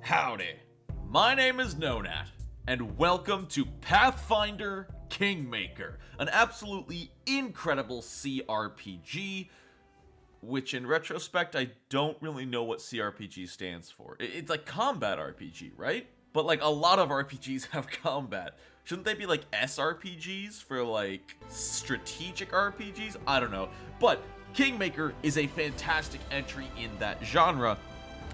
Howdy, my name is Nonat, and welcome to Pathfinder Kingmaker, an absolutely incredible CRPG, which in retrospect, I don't really know what CRPG stands for. It's like combat RPG, right? But like a lot of RPGs have combat. Shouldn't they be like SRPGs for like strategic RPGs? I don't know. But Kingmaker is a fantastic entry in that genre,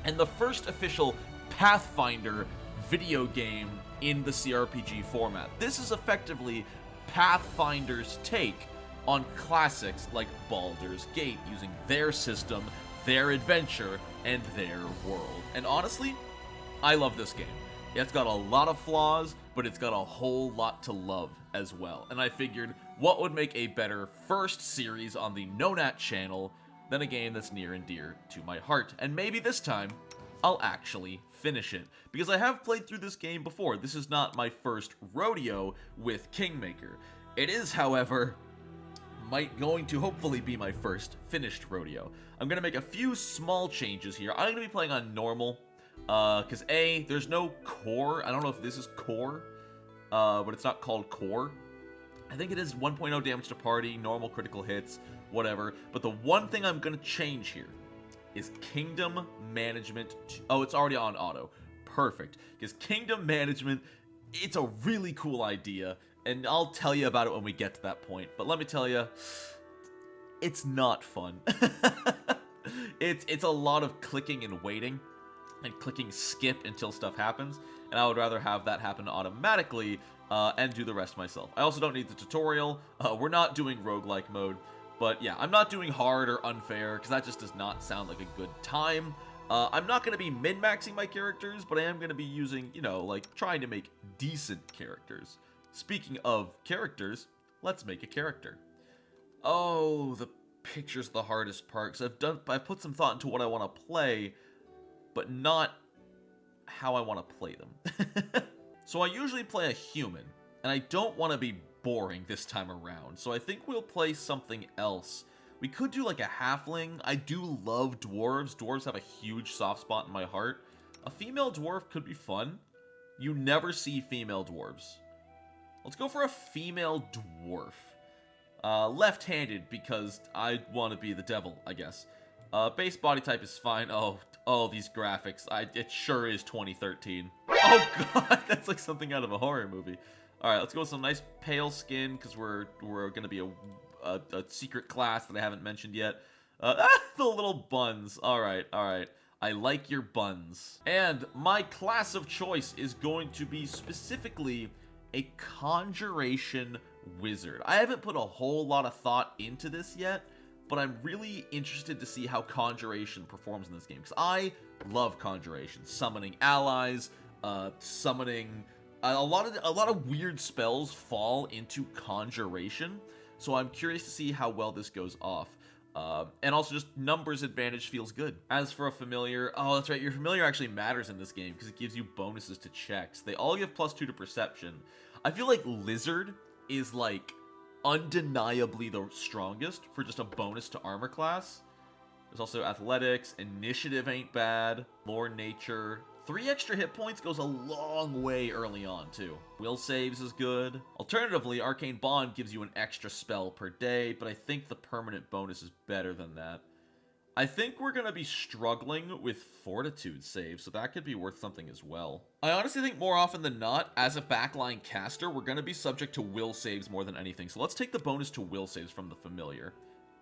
and the first official Pathfinder video game in the CRPG format. This is effectively Pathfinder's take on classics like Baldur's Gate, using their system, their adventure, and their world. And honestly, I love this game. It's got a lot of flaws, but it's got a whole lot to love as well. And I figured, what would make a better first series on the Nonat channel than a game that's near and dear to my heart? And maybe this time, I'll actually finish it, because I have played through this game before. This is not my first rodeo with Kingmaker. It is, however, going to hopefully be my first finished rodeo. I'm going to make a few small changes here. I'm going to be playing on normal, because A, there's no core. I don't know if this is core, but it's not called core. I think it is 1.0 damage to party, normal critical hits, whatever. But the one thing I'm going to change here is Kingdom Management. Oh, it's already on auto. Perfect. Because Kingdom Management, it's a really cool idea, and I'll tell you about it when we get to that point. But let me tell you, it's not fun. It's a lot of clicking and waiting, and clicking skip until stuff happens, and I would rather have that happen automatically and do the rest myself. I also don't need the tutorial. We're not doing roguelike mode. But yeah, I'm not doing hard or unfair, because that just does not sound like a good time. I'm not going to be min-maxing my characters, but I am going to be using, like, trying to make decent characters. Speaking of characters, let's make a character. Oh, the picture's the hardest part, because I've put some thought into what I want to play, but not how I want to play them. So I usually play a human, and I don't want to be boring this time around, so I think we'll play something else. We could do like a halfling. I do love dwarves. Dwarves have a huge soft spot in my heart. A female dwarf could be fun. You never see female dwarves. Let's go for a female dwarf. Left-handed, because I want to be the devil, I guess. Base body type is fine. Oh, these graphics. It sure is 2013. Oh god, that's like something out of a horror movie. Alright, let's go with some nice pale skin, because we're going to be a secret class that I haven't mentioned yet. The little buns. Alright. I like your buns. And my class of choice is going to be specifically a conjuration wizard. I haven't put a whole lot of thought into this yet, but I'm really interested to see how conjuration performs in this game, because I love conjuration. Summoning allies, summoning... A lot of weird spells fall into conjuration, so I'm curious to see how well this goes off. And also just numbers advantage feels good. As for a familiar, oh, that's right, your familiar actually matters in this game because it gives you bonuses to checks. They all give +2 to perception. I feel like lizard is like undeniably the strongest for just a bonus to armor class. There's also athletics, initiative ain't bad, lore nature. 3 extra hit points goes a long way early on, too. Will saves is good. Alternatively, Arcane Bond gives you an extra spell per day, but I think the permanent bonus is better than that. I think we're going to be struggling with Fortitude saves, so that could be worth something as well. I honestly think more often than not, as a backline caster, we're going to be subject to will saves more than anything. So let's take the bonus to will saves from the familiar.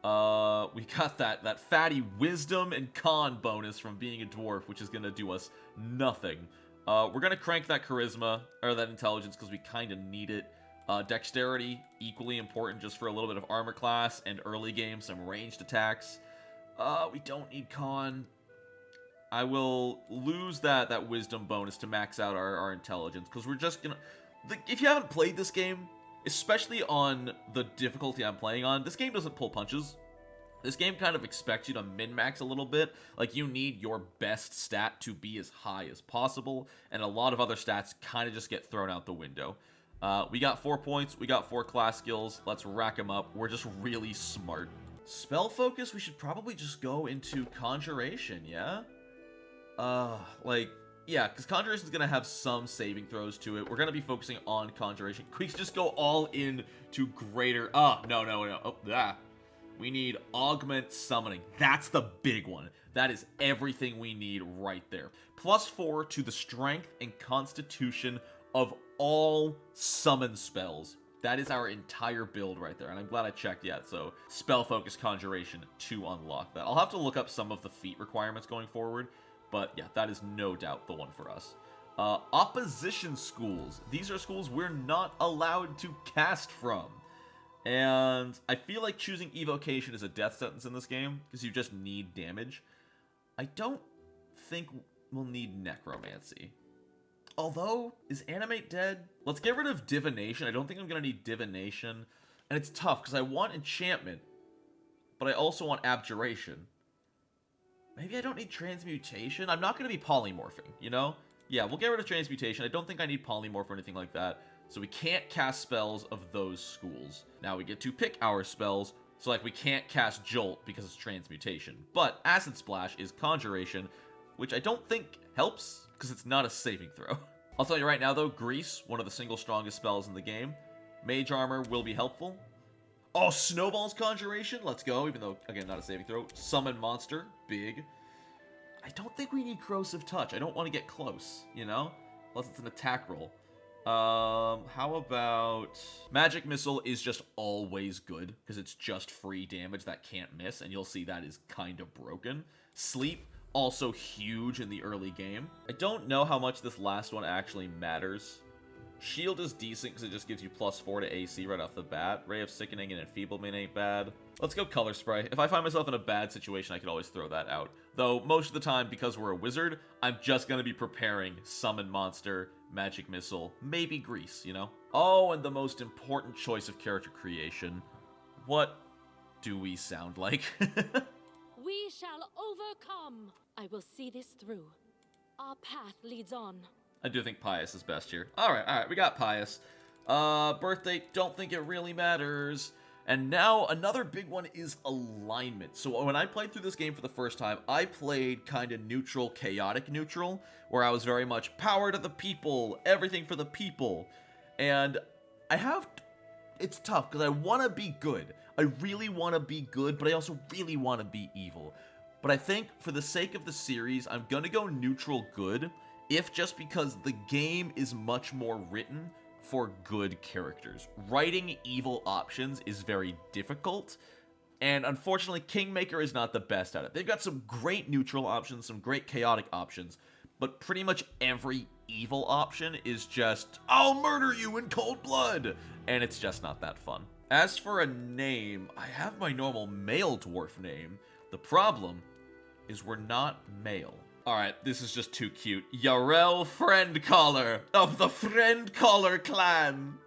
We got that fatty wisdom and con bonus from being a dwarf, which is going to do us nothing. We're going to crank that charisma, or that intelligence, because we kind of need it. Dexterity, equally important just for a little bit of armor class, and early game, some ranged attacks. We don't need con. I will lose that wisdom bonus to max out our intelligence, because we're just going to... If you haven't played this game, especially on the difficulty I'm playing on, this game doesn't pull punches. This game kind of expects you to min-max a little bit. Like, you need your best stat to be as high as possible, and a lot of other stats kind of just get thrown out the window. We got 4 points, we got 4 class skills, let's rack them up. We're just really smart. Spell focus, we should probably just go into conjuration, yeah? Like, Yeah, because Conjuration is going to have some saving throws to it. We're going to be focusing on Conjuration. Quick, just go all in to greater... Oh, no. Oh, ah. We need Augment Summoning. That's the big one. That is everything we need right there. +4 to the Strength and Constitution of all summon spells. That is our entire build right there, and I'm glad I checked yet. So, Spell Focus Conjuration to unlock that. I'll have to look up some of the feat requirements going forward, but yeah, that is no doubt the one for us. Opposition schools. These are schools we're not allowed to cast from. And I feel like choosing Evocation is a death sentence in this game, because you just need damage. I don't think we'll need Necromancy. Although, is Animate dead? Let's get rid of Divination. I don't think I'm going to need Divination. And it's tough, because I want Enchantment, but I also want Abjuration. Maybe I don't need Transmutation? I'm not going to be Polymorphing, you know? Yeah, we'll get rid of Transmutation. I don't think I need Polymorph or anything like that. So we can't cast spells of those schools. Now we get to pick our spells. So like we can't cast Jolt because it's Transmutation. But Acid Splash is Conjuration, which I don't think helps because it's not a saving throw. I'll tell you right now though, Grease, one of the single strongest spells in the game. Mage Armor will be helpful. Oh, Snowball's Conjuration, let's go, even though, again, not a saving throw. Summon Monster, big. I don't think we need Corrosive Touch. I don't want to get close, you know? Unless it's an attack roll. How about... Magic Missile is just always good, because it's just free damage that can't miss, and you'll see that is kind of broken. Sleep, also huge in the early game. I don't know how much this last one actually matters. Shield is decent because it just gives you +4 to AC right off the bat. Ray of Sickening and Enfeeblement ain't bad. Let's go Color Spray. If I find myself in a bad situation, I could always throw that out. Though, most of the time, because we're a wizard, I'm just going to be preparing Summon Monster, Magic Missile, maybe Grease, you know? Oh, and the most important choice of character creation. What do we sound like? We shall overcome. I will see this through. Our path leads on. I do think Pious is best here. Alright, we got Pious. Birthday, don't think it really matters. And now, another big one is alignment. So when I played through this game for the first time, I played kind of neutral, chaotic neutral, where I was very much power to the people, everything for the people. And it's tough, because I want to be good. I really want to be good, but I also really want to be evil. But I think, for the sake of the series, I'm going to go neutral good, if just because the game is much more written for good characters. Writing evil options is very difficult, and unfortunately, Kingmaker is not the best at it. They've got some great neutral options, some great chaotic options, but pretty much every evil option is just, I'll murder you in cold blood, and it's just not that fun. As for a name, I have my normal male dwarf name. The problem is we're not male. Alright, this is just too cute. Jarell Friendcaller of the Friendcaller clan.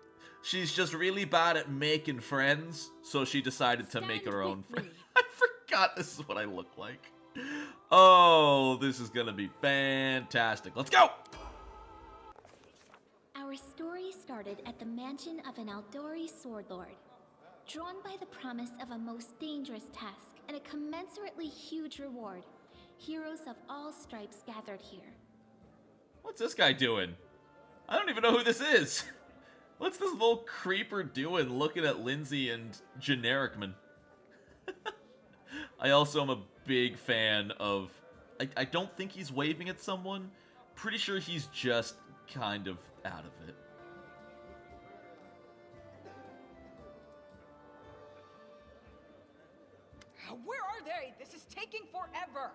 She's just really bad at making friends, so she decided to make her own friend. I forgot this is what I look like. Oh, this is gonna be fantastic. Let's go! Our story started at the mansion of an Aldori sword lord. Drawn by the promise of a most dangerous task and a commensurately huge reward, heroes of all stripes gathered here. What's this guy doing? I don't even know who this is. What's this little creeper doing looking at Lindsay and Genericman? I also am a big fan of... I don't think he's waving at someone. Pretty sure he's just kind of out of it. Where are they? This is taking forever.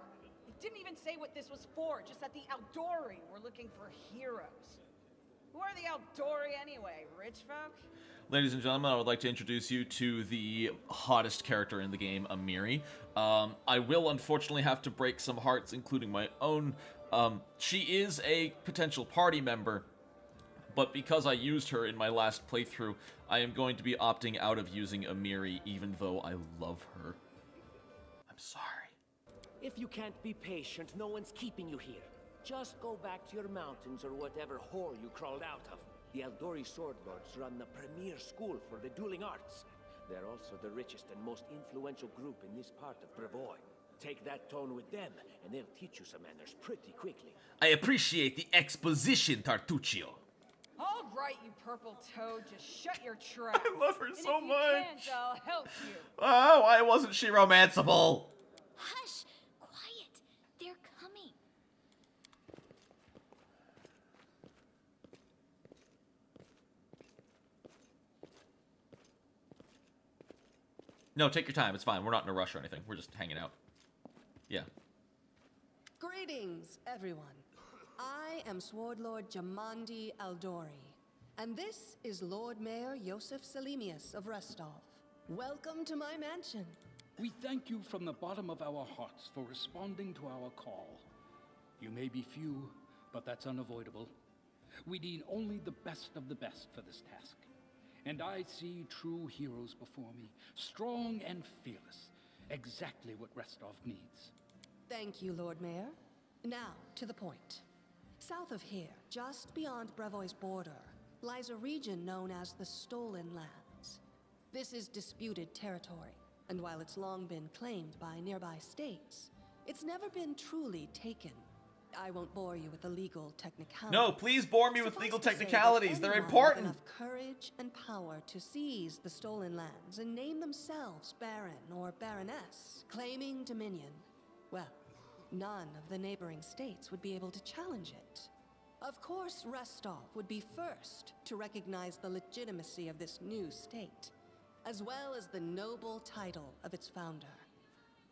It didn't even say what this was for, just that the Aldori were looking for heroes. Who are the Aldori anyway, rich folk? Ladies and gentlemen, I would like to introduce you to the hottest character in the game, Amiri. I will unfortunately have to break some hearts, including my own. She is a potential party member, but because I used her in my last playthrough, I am going to be opting out of using Amiri, even though I love her. I'm sorry. If you can't be patient, no one's keeping you here. Just go back to your mountains or whatever hole you crawled out of. The Aldori Sword Lords run the premier school for the dueling arts. They're also the richest and most influential group in this part of Brevoy. Take that tone with them, and they'll teach you some manners pretty quickly. I appreciate the exposition, Tartuccio. All right, you purple toad, just shut your trap. I love her And so if you much. can't, I'll help you. Oh, why wasn't she romanceable? Hush! Quiet! They're coming. No, take your time. It's fine. We're not in a rush or anything. We're just hanging out. Yeah. Greetings, everyone. I am Sword Lord Jamandi Aldori, and this is Lord Mayor Yosef Selimius of Restov. Welcome to my mansion. We thank you from the bottom of our hearts for responding to our call. You may be few, but that's unavoidable. We need only the best of the best for this task. And I see true heroes before me, strong and fearless, exactly what Restov needs. Thank you, Lord Mayor. Now, to the point. South of here, just beyond Brevoy's border, lies a region known as the Stolen Lands. This is disputed territory, and while it's long been claimed by nearby states, it's never been truly taken. I won't bore you with the legal technicalities. No, please bore me with Suffice legal to say that technicalities. They're anyone with important. Enough courage and power to seize the stolen lands and name themselves Baron or Baroness, claiming dominion. Well, none of the neighboring states would be able to challenge it. Of course, Restov would be first to recognize the legitimacy of this new state, as well as the noble title of its founder.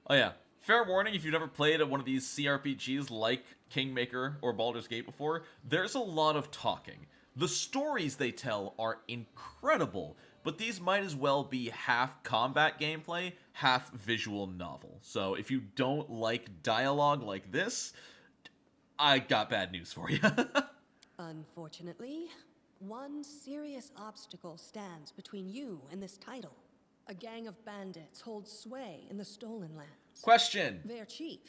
Oh yeah. Fair warning, if you've never played one of these CRPGs like Kingmaker or Baldur's Gate before, there's a lot of talking. The stories they tell are incredible, but these might as well be half combat gameplay, half visual novel. So if you don't like dialogue like this, I got bad news for you. Unfortunately, one serious obstacle stands between you and this title. A gang of bandits holds sway in the Stolen Lands. Question. Their chief,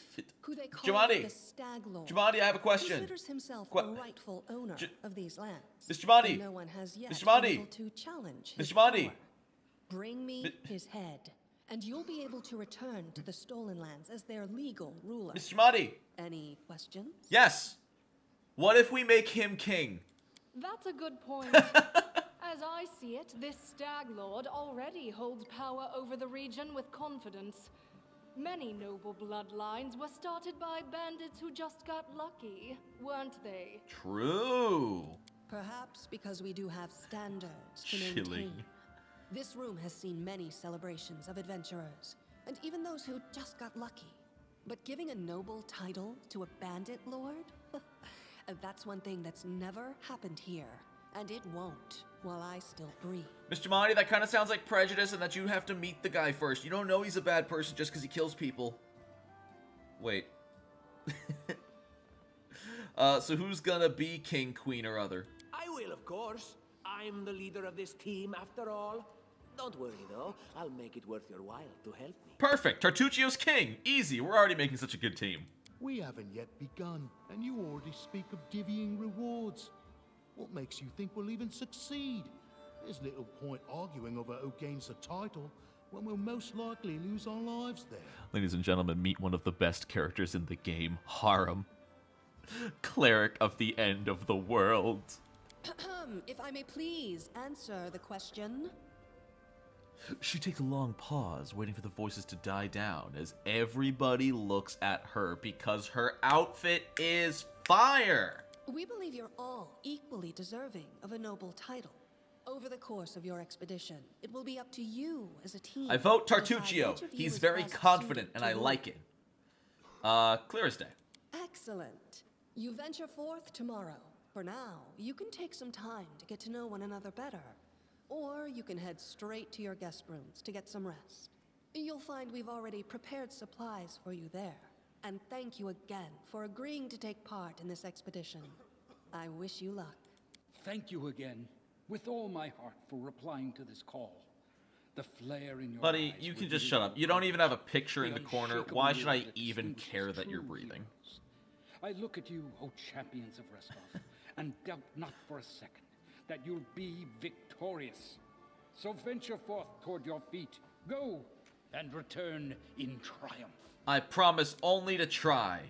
who they call Jamandi. the Stag Lord, Jamandi, I have a question. considers himself Qu- the rightful owner of these lands. Mr. Jamandi. And no one has yet Mr. been Jamandi. able to challenge his Mr. Jamandi. power. Bring me his head, and you'll be able to return to the Stolen Lands as their legal ruler. Mr. Jamadi. Any questions? Yes. What if we make him king? That's a good point. As I see it, this Stag Lord already holds power over the region with confidence. Many noble bloodlines were started by bandits who just got lucky, weren't they? True. Perhaps because we do have standards to Chilling. maintain. This room has seen many celebrations of adventurers, and even those who just got lucky. But giving a noble title to a bandit lord? That's one thing that's never happened here, and it won't while I still breathe. Mr. Monty, that kind of sounds like prejudice and that you have to meet the guy first. You don't know he's a bad person just because he kills people. Wait. So who's gonna be king, queen, or other? I will, of course. I'm the leader of this team, after all. Don't worry, though. I'll make it worth your while to help me. Perfect. Tartuccio's king. Easy. We're already making such a good team. We haven't yet begun, and you already speak of divvying rewards. What makes you think we'll even succeed? There's little point arguing over who gains the title when we'll most likely lose our lives there. Ladies and gentlemen, meet one of the best characters in the game, Harem. Cleric of the end of the world. If I may please answer the question. She takes a long pause, waiting for the voices to die down as everybody looks at her because her outfit is fire. We believe you're all equally deserving of a noble title. Over the course of your expedition, it will be up to you as a team. I vote to decide Tartuccio. which of you He's is very best confident, suited and to I rule. like it. Clear as day. Excellent. You venture forth tomorrow. For now, you can take some time to get to know one another better. Or you can head straight to your guest rooms to get some rest. You'll find we've already prepared supplies for you there. And thank you again for agreeing to take part in this expedition. I wish you luck. Thank you again, with all my heart, for replying to this call. The flare in your Buddy, eyes you can reveals just shut up. You your don't even have a courage, picture in the corner. unshakable Why should I will that even distinguishes care that you're true breathing? heroes. I look at you, O champions of Restov, and doubt not for a second that you'll be victorious. So venture forth toward your feet. Go, and return in triumph. I promise only to try.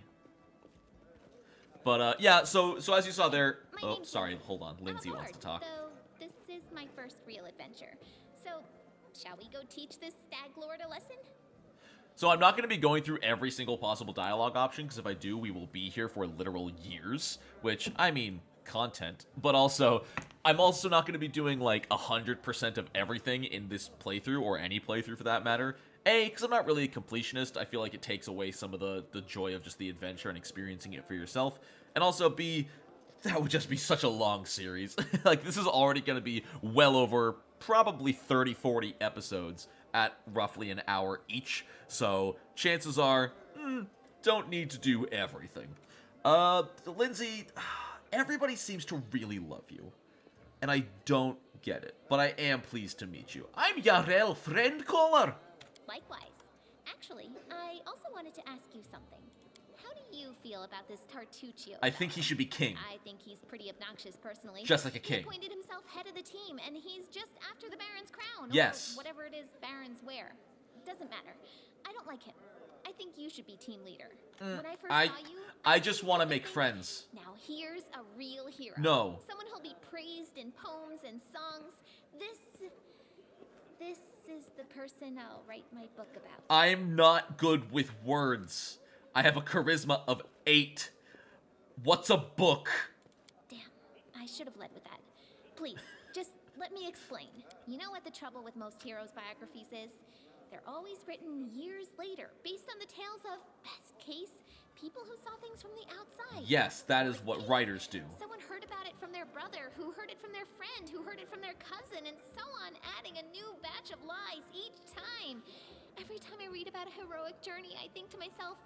But, yeah, so as you saw there... Oh, sorry, hold on. Lindsay wants to talk. Though this is my first real adventure. So, shall we go teach this stag lord a lesson? So I'm not going to be going through every single possible dialogue option, because if I do, we will be here for literal years. Which, I mean, content. But also, I'm also not going to be doing, like, 100% of everything in this playthrough, or any playthrough for that matter. A, because I'm not really a completionist. I feel like it takes away some of the joy of just the adventure and experiencing it for yourself. And also, B, that would just be such a long series. Like, this is already going to be well over probably 30, 40 episodes at roughly an hour each. So, chances are, don't need to do everything. Lindsay, everybody seems to really love you. And I don't get it. But I am pleased to meet you. I'm Jarell Friendcaller. Likewise. Actually, I also wanted to ask you something. How do you feel about this Tartuccio? I think he should be king. I think he's pretty obnoxious, personally. Just like a king. He appointed himself head of the team, and he's just after the Baron's crown. Yes. Or whatever it is Barons wear. Doesn't matter. I don't like him. I think you should be team leader. When I first saw you, I just want to make friends. Now here's a real hero. No. Someone who'll be praised in poems and songs. This is the person I'll write my book about. I'm not good with words. I have a charisma of 8. What's a book? Damn, I should have led with that. Please, just let me explain. You know what the trouble with most heroes' biographies is? They're always written years later, based on the tales of, best case, people who saw things from the outside. Yes, that is what writers do. Someone heard about it from their brother, who heard it from their friend, who heard it from their cousin, and so on, adding a new batch of lies each time. Every time I read about a heroic journey, I think to myself,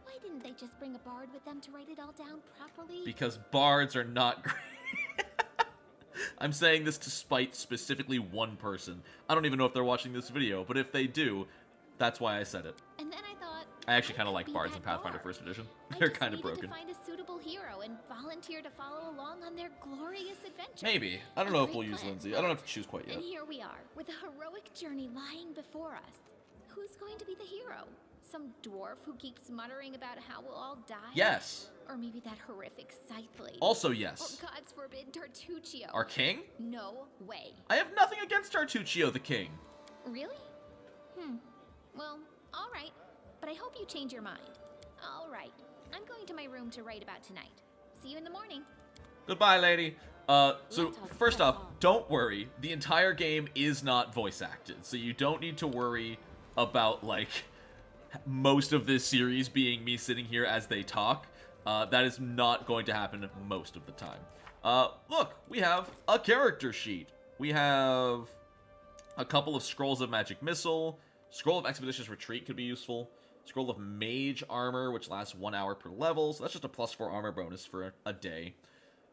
why didn't they just bring a bard with them to write it all down properly? Because bards are not great. I'm saying this to spite specifically one person. I don't even know if they're watching this video, but if they do, that's why I said it. And then I thought, I actually kind of like bards in Pathfinder First Edition. They're kind of broken. I just needed to find a suitable hero and volunteer to follow along on their glorious adventure. Maybe. I don't know if we'll use Lindsay. I don't have to choose quite yet. And here we are, with a heroic journey lying before us. Who's going to be the hero? Some dwarf who keeps muttering about how we'll all die? Yes. Or maybe that horrific Scythe. Also yes. Or God's forbid, Tartuccio. Our king? No way. I have nothing against Tartuccio the king. Really? Well, all right. But I hope you change your mind. All right. I'm going to my room to write about tonight. See you in the morning. Goodbye, lady. So first off, don't worry. The entire game is not voice acted, so you don't need to worry about, like, most of this series being me sitting here as they talk. That is not going to happen most of the time. Look, we have a character sheet. We have a couple of Scrolls of Magic Missile. Scroll of Expeditious Retreat could be useful. Scroll of Mage Armor, which lasts 1 hour per level. So that's just a +4 armor bonus for a day.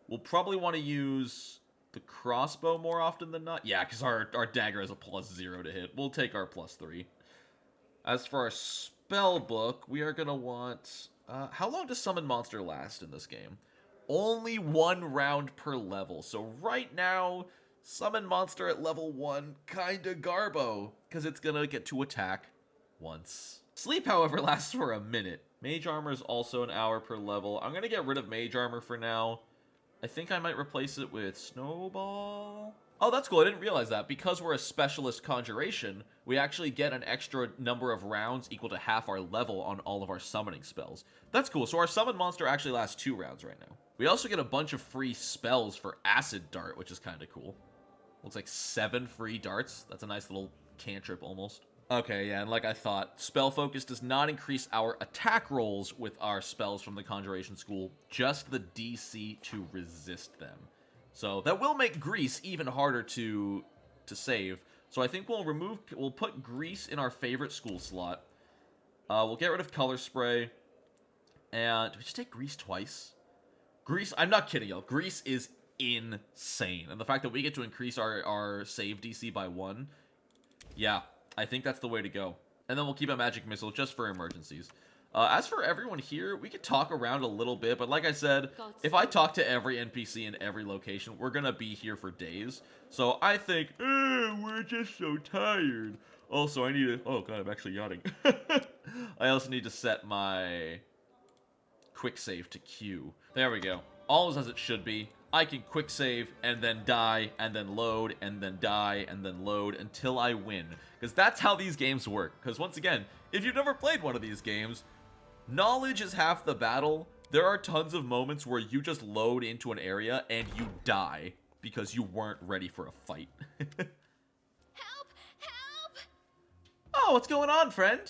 We'll probably want to use the crossbow more often than not. Yeah, because our dagger has a +0 to hit. We'll take our +3. As for our spell book, we are going to want... how long does Summon Monster last in this game? Only 1 round per level. So right now, Summon Monster at level 1, kinda garbo, because it's going to get to attack once. Sleep, however, lasts for a minute. Mage Armor is also an hour per level. I'm going to get rid of Mage Armor for now. I think I might replace it with Snowball. Oh, that's cool. I didn't realize that. Because we're a specialist conjuration, we actually get an extra number of rounds equal to half our level on all of our summoning spells. That's cool. So our summon monster actually lasts 2 rounds right now. We also get a bunch of free spells for Acid Dart, which is kind of cool. Looks like 7 free darts. That's a nice little cantrip almost. Okay, yeah, and like I thought, Spell Focus does not increase our attack rolls with our spells from the Conjuration School, just the DC to resist them. So that will make Grease even harder to save. So I think we'll put Grease in our favorite school slot. We'll get rid of Color Spray. And did we just take Grease twice? Grease, I'm not kidding, y'all. Grease is insane. And the fact that we get to increase our save DC by 1, yeah, I think that's the way to go. And then we'll keep a Magic Missile just for emergencies. As for everyone here, we could talk around a little bit, but like I said, if I talk to every NPC in every location, we're gonna be here for days. So I think, we're just so tired. Also, I need to... Oh, God, I'm actually yawning. I also need to set my quick save to Q. There we go. All is as it should be. I can quick save and then die and then load and then die and then load until I win. Because that's how these games work. Because once again, if you've never played one of these games, knowledge is half the battle. There are tons of moments where you just load into an area and you die because you weren't ready for a fight. Help! Help! Oh, what's going on, friend?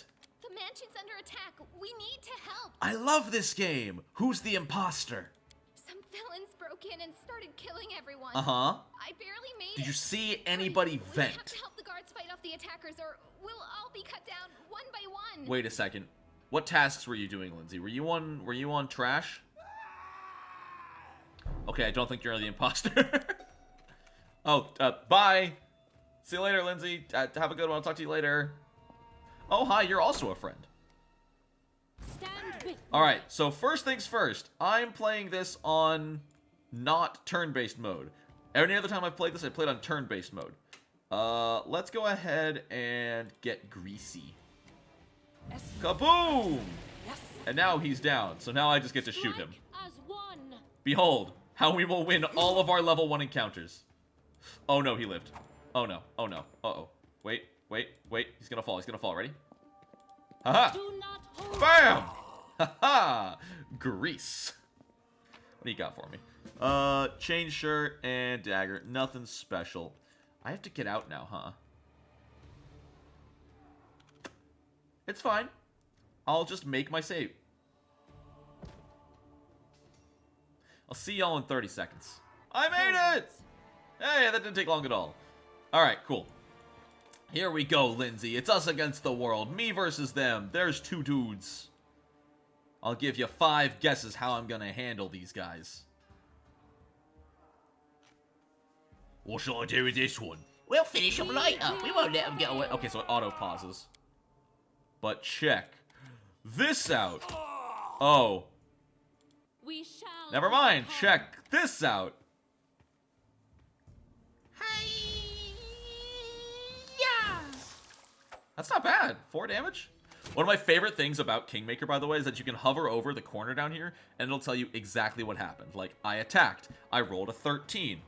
The mansion's under attack. We need to help. I love this game. Who's the imposter? Some villains broke in and started killing everyone. Uh-huh. I barely made it. Did you see anybody We vent? have to help the guards fight off the attackers or we'll all be cut down one by one. Wait a second. What tasks were you doing, Lindsay? Were you on trash? Okay, I don't think you're the imposter. Oh, bye. See you later, Lindsay. Have a good one. I'll talk to you later. Oh, hi. You're also a friend. Alright, so first things first. I'm playing this on not turn-based mode. Any other time I've played this, I played on turn-based mode. Let's go ahead and get greasy. Kaboom! And now he's down, so now I just get to shoot him. Behold, how we will win all of our level 1 encounters. Oh no, he lived. Oh no, oh no, uh-oh. Wait, he's gonna fall, ready? Haha! Bam! Haha! Grease. What do you got for me? Chain shirt and dagger. Nothing special. I have to get out now, huh? It's fine. I'll just make my save. I'll see y'all in 30 seconds. I made it! Hey, that didn't take long at all. Alright, cool. Here we go, Lindsay. It's us against the world. Me versus them. There's 2 dudes. I'll give you 5 guesses how I'm gonna handle these guys. What shall I do with this one? We'll finish them later. We won't let them get away. Okay, so it auto pauses. But check this out. Oh. We shall Never mind. Check this out. That's not bad. 4 damage. One of my favorite things about Kingmaker, by the way, is that you can hover over the corner down here, and it'll tell you exactly what happened. Like, I attacked. I rolled a 13,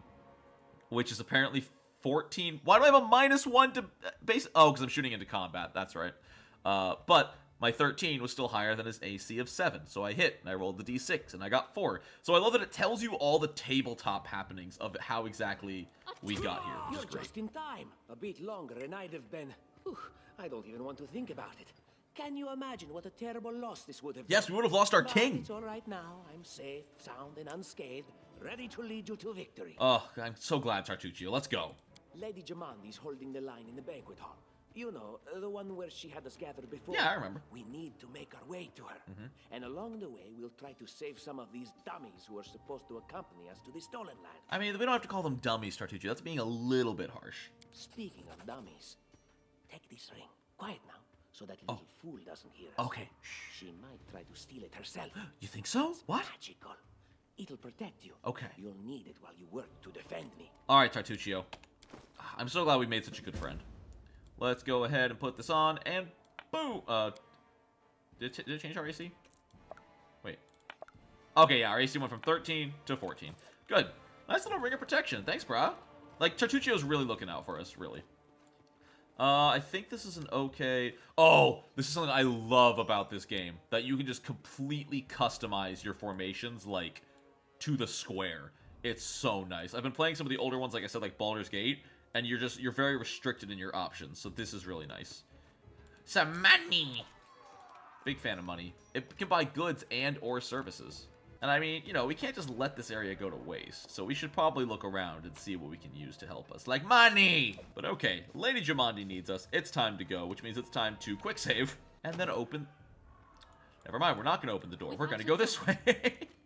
which is apparently 14. Why do I have a -1 to base? Oh, because I'm shooting into combat. That's right. But my 13 was still higher than his AC of 7, so I hit, and I rolled the d6, and I got 4. So I love that it tells you all the tabletop happenings of how exactly we got here, which You're is great. just in time. A bit longer, and I'd have been... Whew, I don't even want to think about it. Can you imagine what a terrible loss this would have been? Yes, we would have lost our But king. It's all right now. I'm safe, sound, and unscathed, ready to lead you to victory. Oh, I'm so glad, Tartuccio. Let's go. Lady Jamandi's holding the line in the banquet hall. You know, the one where she had us gathered before. Yeah, I remember. We need to make our way to her. And along the way, we'll try to save some of these dummies who are supposed to accompany us to the stolen land. I mean, we don't have to call them dummies, Tartuccio. That's being a little bit harsh. Speaking of dummies, take this ring. Quiet now, so that little fool doesn't hear us. Okay. She might try to steal it herself. You think so? What? Magical. It'll protect you. Okay. You'll need it while you work to defend me. All right, Tartuccio. I'm so glad we made such a good friend. Let's go ahead and put this on, and boom! Did it change our AC? Wait. Okay, yeah, our AC went from 13 to 14. Good. Nice little ring of protection. Thanks, brah. Like, Tartuccio's really looking out for us, really. I think this is an okay... Oh, this is something I love about this game. That you can just completely customize your formations, like, to the square. It's so nice. I've been playing some of the older ones, like I said, like Baldur's Gate, and you're very restricted in your options, so this is really nice. Some money! Big fan of money. It can buy goods and or services. And I mean, you know, we can't just let this area go to waste, so we should probably look around and see what we can use to help us. Like money! But okay, Lady Jamandi needs us. It's time to go, which means it's time to quick save and then open... Never mind, we're not going to open the door. We're going to go this way.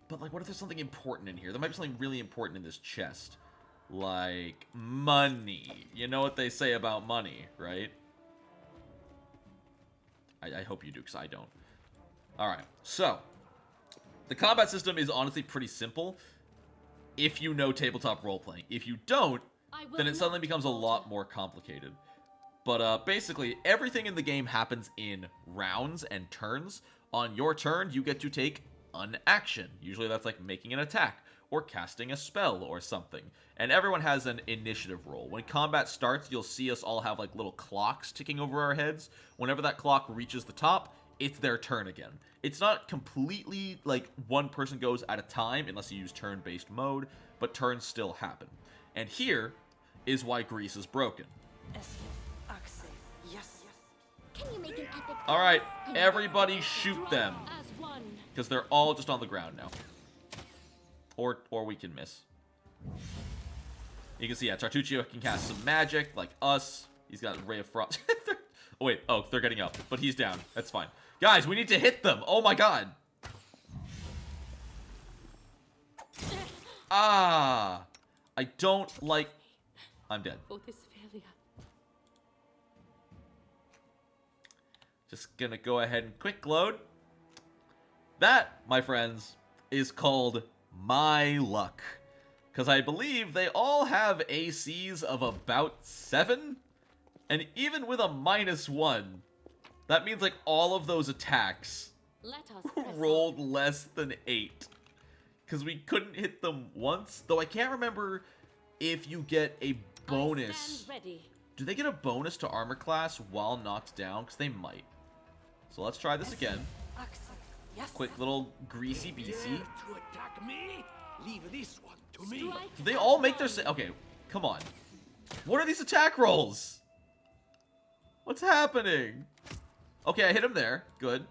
But like, what if there's something important in here? There might be something really important in this chest. Like, money. You know what they say about money, right? I hope you do, because I don't. Alright, so... The combat system is honestly pretty simple if you know tabletop role-playing. If you don't, then it suddenly becomes a lot more complicated. But basically, everything in the game happens in rounds and turns. On your turn, you get to take an action. Usually that's like making an attack or casting a spell or something. And everyone has an initiative roll. When combat starts, you'll see us all have like little clocks ticking over our heads. Whenever that clock reaches the top, it's their turn again. It's not completely like one person goes at a time unless you use turn-based mode, but turns still happen. And here is why Greece is broken. Can you make an epic Alright, dance? everybody shoot them. As one. Because they're all just on the ground now. Or we can miss. You can see, yeah, Tartuccio can cast some magic, like us. He's got a Ray of Frost. Oh, wait. Oh, they're getting up. But he's down. That's fine. Guys, we need to hit them. Oh, my God. Ah. I don't like... I'm dead. For this failure. Just gonna go ahead and quick load. That, my friends, is called My Luck. Because I believe they all have ACs of about 7. And even with a -1, that means like all of those attacks Let us press rolled less than 8. Because we couldn't hit them once. Though I can't remember if you get a on. I bonus. stand ready. Do they get a bonus to armor class while knocked down? Because they might. So let's try this again. Quick little greasy beasy. To attack me? Leave this one to me. Strike Do they as all make their... one. Okay, come on. What are these attack rolls? What's happening? Okay, I hit him there. Good.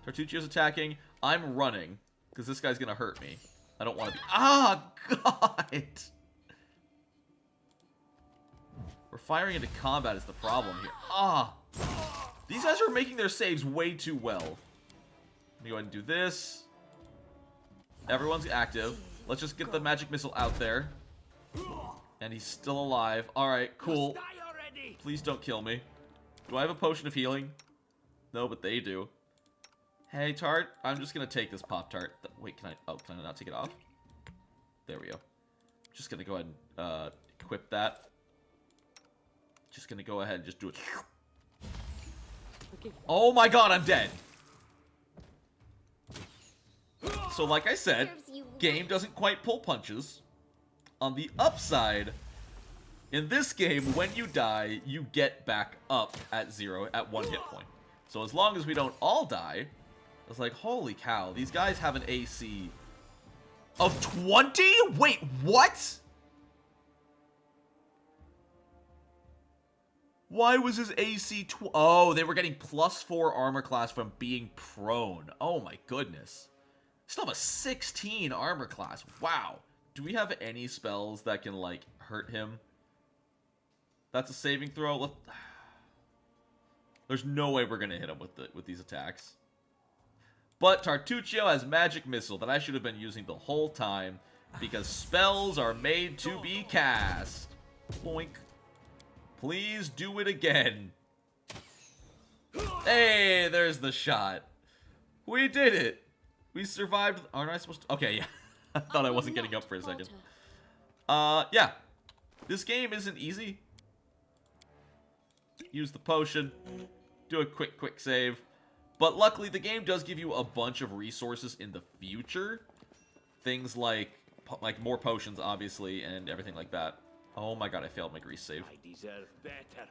Tartuccio's attacking. I'm running. Because this guy's going to hurt me. I don't want to be... Ah, God! We're firing into combat is the problem here. Ah! These guys are making their saves way too well. Let me go ahead and do this. Everyone's active. Let's just get the magic missile out there. And he's still alive. Alright, cool. Die already. Please don't kill me. Do I have a potion of healing? No, but they do. Hey, Tart. I'm just gonna take this Pop-Tart. Wait, can I not take it off? There we go. Just gonna go ahead and equip that. Just gonna go ahead and just do it. Forgive me. Oh my God, I'm dead. So like I said, Serves you game doesn't quite pull punches. On the upside, in this game, when you die, you get back up at 0 at 1 hit point. So as long as we don't all die, it's like, holy cow, these guys have an AC of 20? Wait, what? Why was his AC Oh, they were getting +4 armor class from being prone. Oh my goodness. Still have a 16 armor class. Wow. Do we have any spells that can, like, hurt him? That's a saving throw. There's no way we're gonna hit him with these attacks. But Tartuccio has Magic Missile that I should have been using the whole time because spells are made to be cast. Boink. Please do it again. Hey, there's the shot. We did it. We survived. Aren't I supposed to? Okay, yeah. I thought I wasn't getting up for a second. Yeah. This game isn't easy. Use the potion. Do a quick save. But luckily, the game does give you a bunch of resources in the future. Things like more potions, obviously, and everything like that. Oh my God, I failed my grease save. I deserve better.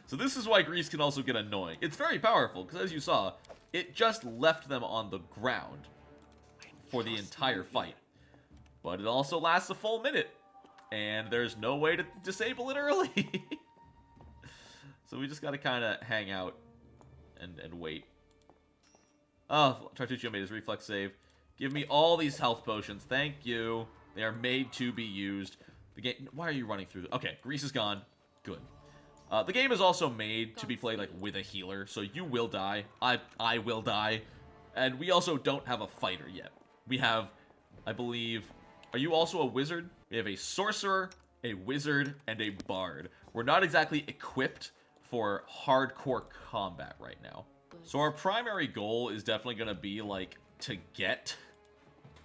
So this is why grease can also get annoying. It's very powerful, because as you saw, it just left them on the ground for the entire fight. But it also lasts a full minute, and there's no way to disable it early. So we just gotta kind of hang out and wait. Oh, Tartuccio made his reflex save. Give me all these health potions. Thank you. They are made to be used. The game. Why are you running through? Okay, grease is gone. Good. The game is also made to be played like with a healer, so you will die. I will die, and we also don't have a fighter yet. We have, I believe. Are you also a wizard? We have a sorcerer, a wizard, and a bard. We're not exactly equipped for hardcore combat right now. So our primary goal is definitely going to be, like, to get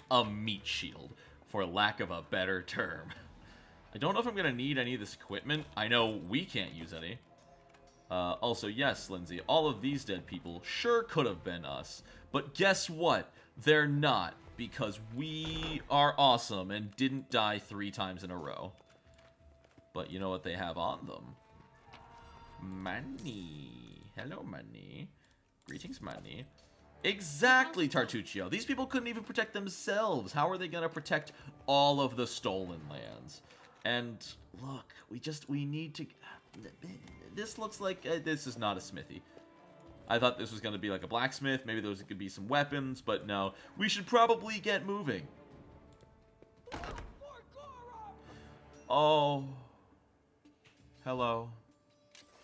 a meat shield, for lack of a better term. I don't know if I'm going to need any of this equipment. I know we can't use any. Also, yes, Lindsay, all of these dead people sure could have been us. But guess what? They're not, because we are awesome and didn't die 3 times in a row. But you know what they have on them? Money. Hello, money. Greetings, money. Exactly, Tartuccio. These people couldn't even protect themselves. How are they going to protect all of the stolen lands? And look, we need to... This looks like... this is not a smithy. I thought this was going to be like a blacksmith. Maybe those could be some weapons, but no. We should probably get moving. Oh. Hello.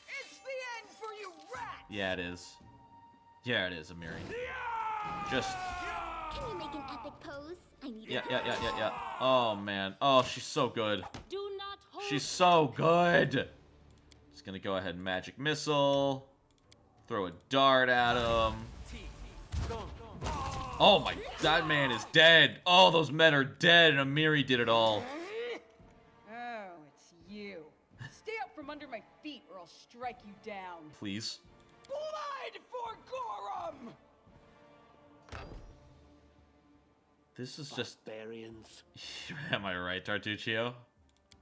It's the end for you rats! Yeah, it is. Yeah, it is, Amiri. Just... Can you make an epic pose? I need Yeah. Oh, man. Oh, she's so good. Do not hold She's so good. Just gonna go ahead and magic missile. Throw a dart at him. Oh my, that man is dead. Oh, those men are dead, and Amiri did it all. Oh, it's you. Stay up from under my feet or I'll strike you down. Please. Blood for Gorum! This is just... Barbarians. Am I right, Tartuccio?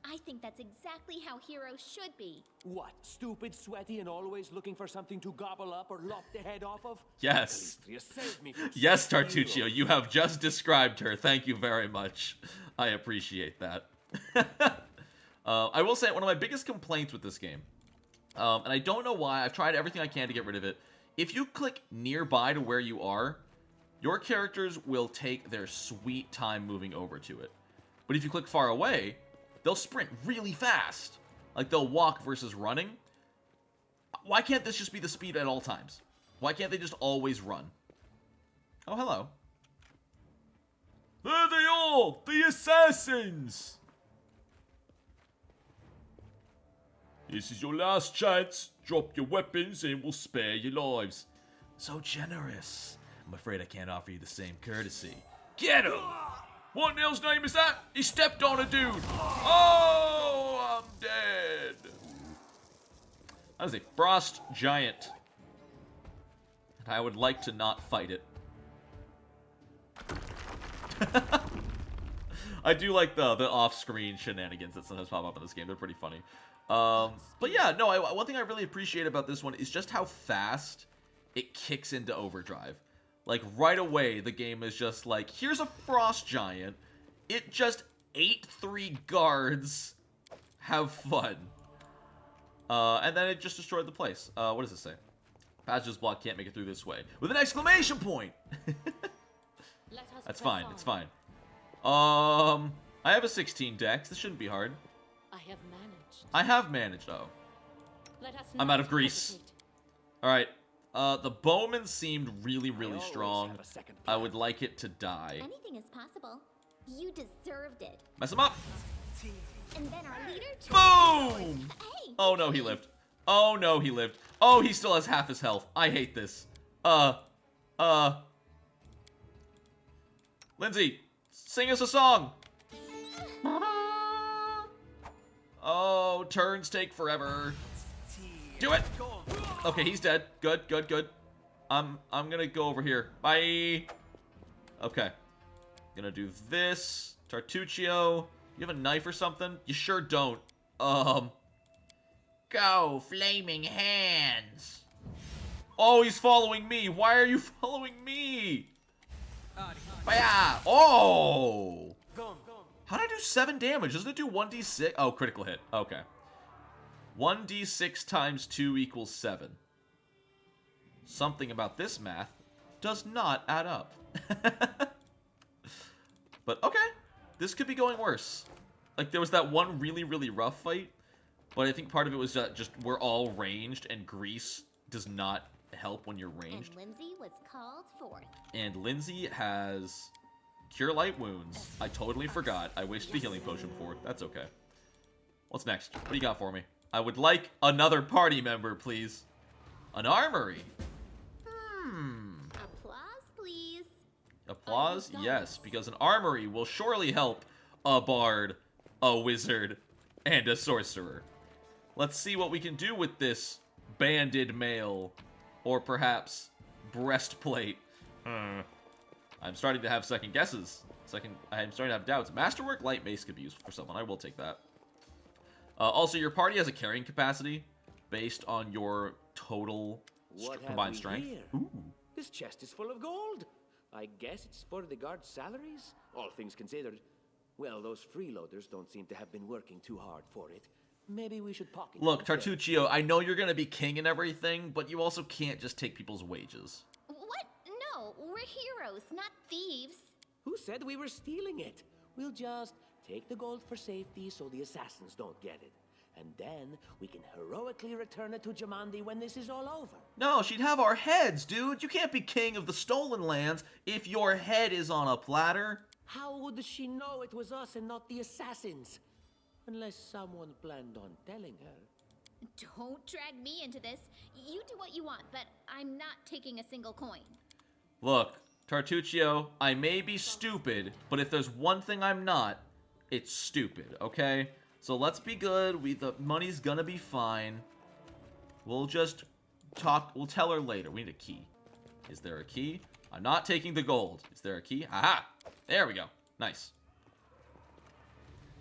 I think that's exactly how heroes should be. What? Stupid, sweaty, and always looking for something to gobble up or lop the head off of? Yes. You saved me from Yes, such Tartuccio, evil. you have just described her. Thank you very much. I appreciate that. I will say, one of my biggest complaints with this game, and I don't know why, I've tried everything I can to get rid of it. If you click nearby to where you are, your characters will take their sweet time moving over to it. But if you click far away, they'll sprint really fast. Like, they'll walk versus running. Why can't this just be the speed at all times? Why can't they just always run? Oh, hello. There they are! The assassins! This is your last chance. Drop your weapons and we'll spare your lives. So generous. I'm afraid I can't offer you the same courtesy. Get him! What in hell's name is that? He stepped on a dude. Oh, I'm dead. That is a frost giant. And I would like to not fight it. I do like the off-screen shenanigans that sometimes pop up in this game. They're pretty funny. But yeah, no, one thing I really appreciate about this one is just how fast it kicks into overdrive. Like, right away, the game is just like, here's a frost giant. It just ate 3 guards. Have fun. And then it just destroyed the place. What does it say? Passages block can't make it through this way. With an exclamation point! That's fine, it's fine. I have a 16 dex. This shouldn't be hard. I have managed, oh. I'm out of grease. Alright. The bowman seemed really, really strong. I would like it to die. Anything is possible. You deserved it. Mess him up! And then our leader... Boom! Hey! Oh no, he lived. Oh no, he lived. Oh, he still has half his health. I hate this. Lindsay, sing us a song! Oh, turns take forever. Do it! Okay, he's dead. Good, good, good. I'm gonna go over here. Bye! Okay. Gonna do this. Tartuccio. You have a knife or something? You sure don't. Go, flaming hands. Oh, he's following me. Why are you following me? Baya! Oh! How did I do 7 damage? Doesn't it do 1d6? Oh, critical hit. Okay. 1d6 times 2 equals 7. Something about this math does not add up. But, okay. This could be going worse. Like, there was that one really, really rough fight. But I think part of it was that just we're all ranged, and grease does not help when you're ranged. And Lindsay was called forth. And Lindsay has Cure Light Wounds. I totally forgot. I wasted the healing potion for it. That's okay. What's next? What do you got for me? I would like another party member, please. An armory. Applause, please. Applause? Yes, because an armory will surely help a bard, a wizard, and a sorcerer. Let's see what we can do with this banded mail, or perhaps breastplate. I'm starting to have second guesses. I'm starting to have doubts. Masterwork light mace could be useful for someone. I will take that. Also, your party has a carrying capacity based on your total combined strength. Here? Ooh. This chest is full of gold. I guess it's for the guards' salaries, all things considered. Well, those freeloaders don't seem to have been working too hard for it. Maybe we should pocket it Look, instead. Tartuccio, I know you're gonna be king and everything, but you also can't just take people's wages. What? No, we're heroes, not thieves. Who said we were stealing it? We'll just take the gold for safety so the assassins don't get it. And then we can heroically return it to Jamandi when this is all over. No, she'd have our heads, dude. You can't be king of the stolen lands if your head is on a platter. How would she know it was us and not the assassins? Unless someone planned on telling her. Don't drag me into this. You do what you want, but I'm not taking a single coin. Look, Tartuccio, I may be stupid, but if there's one thing I'm not, it's stupid, okay? So let's be good. The money's gonna be fine. We'll just talk. We'll tell her later. We need a key. Is there a key? I'm not taking the gold. Is there a key? Aha! There we go. Nice.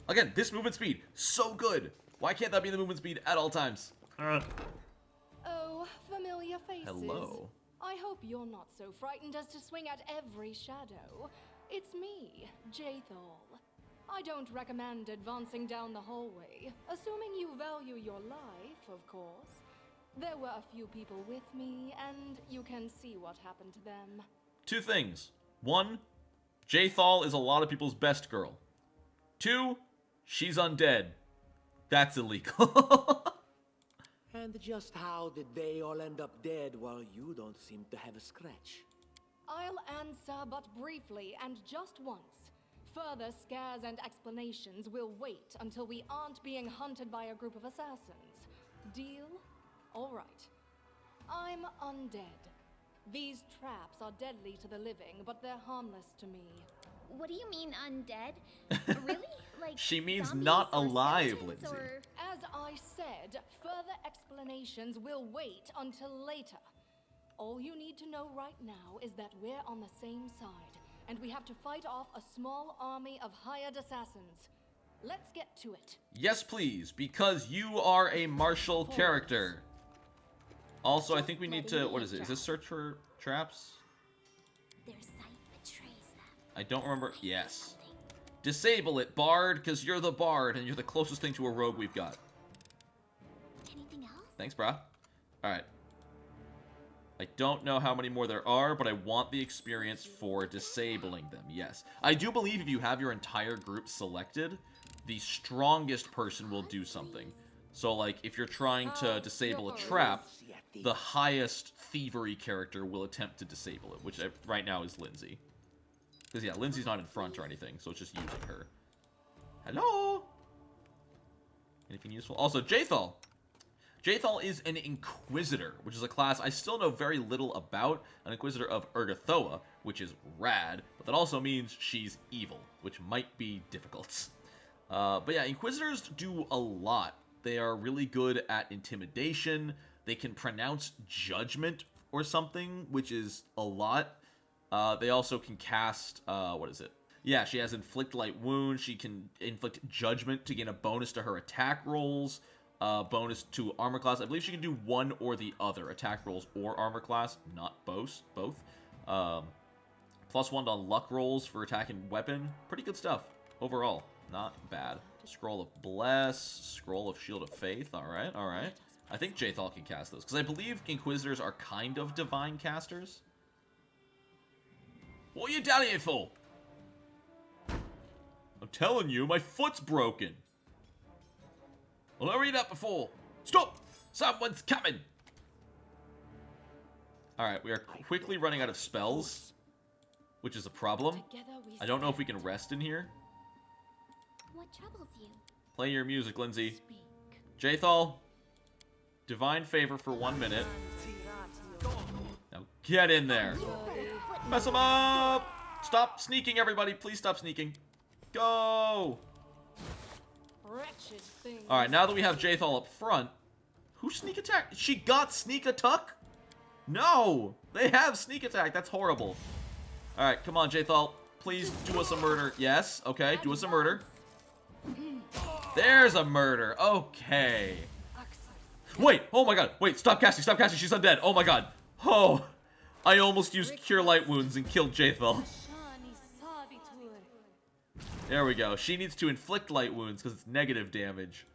Again, this movement speed, so good. Why can't that be the movement speed at all times? Oh, familiar faces. Hello. I hope you're not so frightened as to swing at every shadow. It's me, Jathal. I don't recommend advancing down the hallway, assuming you value your life, of course. There were a few people with me, and you can see what happened to them. Two things. One, Jathal is a lot of people's best girl. Two, she's undead. That's illegal. And just how did they all end up dead while you don't seem to have a scratch? I'll answer but briefly and just once. Further scares and explanations will wait until we aren't being hunted by a group of assassins. Deal? All right. I'm undead. These traps are deadly to the living, but they're harmless to me. What do you mean undead? Really? Like She means zombies not or alive, skeletons, Lindsay. or... As I said, further explanations will wait until later. All you need to know right now is that we're on the same side, and we have to fight off a small army of hired assassins. Let's get to it. Yes, please, because you are a martial character. Also, I think we need to... What is it? Is this search for traps? Their sight betrays them. I don't remember. Yes. Disable it, Bard, because you're the Bard, and you're the closest thing to a rogue we've got. Anything else? Thanks, brah. Alright. I don't know how many more there are, but I want the experience for disabling them, yes. I do believe if you have your entire group selected, the strongest person will do something. So, like, if you're trying to disable a trap, the highest thievery character will attempt to disable it, which right now is Lindsay. Because, yeah, Lindsay's not in front or anything, so it's just using her. Hello? Anything useful? Also, Jathal. Jathal is an Inquisitor, which is a class I still know very little about. An Inquisitor of Urgathoa, which is rad, but that also means she's evil, which might be difficult. But yeah, Inquisitors do a lot. They are really good at intimidation. They can pronounce judgment or something, which is a lot. They also can cast, what is it? Yeah, she has Inflict Light Wound. She can inflict Judgment to gain a bonus to her attack rolls. Bonus to armor class. I believe she can do one or the other, attack rolls or armor class, not both. +1 on luck rolls for attack and weapon. Pretty good stuff overall. Not bad. Scroll of Bless, Scroll of Shield of Faith. All right, all right. I think Jathal can cast those because I believe Inquisitors are kind of divine casters. What are you down here for? I'm telling you, my foot's broken. Well, I read that before. Stop! Someone's coming! Alright, we are quickly running out of spells, which is a problem. I don't know if we can rest in here. What troubles you? Play your music, Lindsay. Jathal, Divine Favor for 1 minute. Now get in there. Mess him up! Stop sneaking, everybody. Please stop sneaking. Go! Wretched thing. Alright, now that we have Jathal up front, Who sneak attack? She got sneak attack? No! They have sneak attack. That's horrible. Alright, come on, Jathal. Please do us a murder. Yes, okay, do us a murder. There's a murder. Okay. Wait, oh my god. Wait, stop casting, she's undead. Oh my god. Oh, I almost used Cure Light Wounds and killed Jathal. There we go. She needs to inflict light wounds because it's negative damage.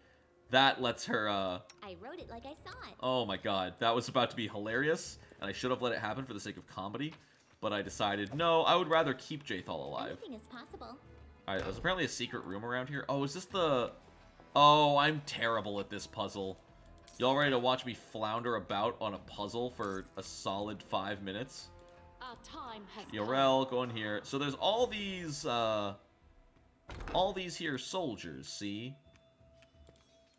That lets her, I wrote it like I saw it. Oh my god. That was about to be hilarious, and I should have let it happen for the sake of comedy. But I decided, no, I would rather keep Jathal alive. Anything is possible. Alright, there's apparently a secret room around here. Oh, is this the... Oh, I'm terrible at this puzzle. Y'all ready to watch me flounder about on a puzzle for a solid 5 minutes? Our time has Jarell, go in here. So there's all these here soldiers, see?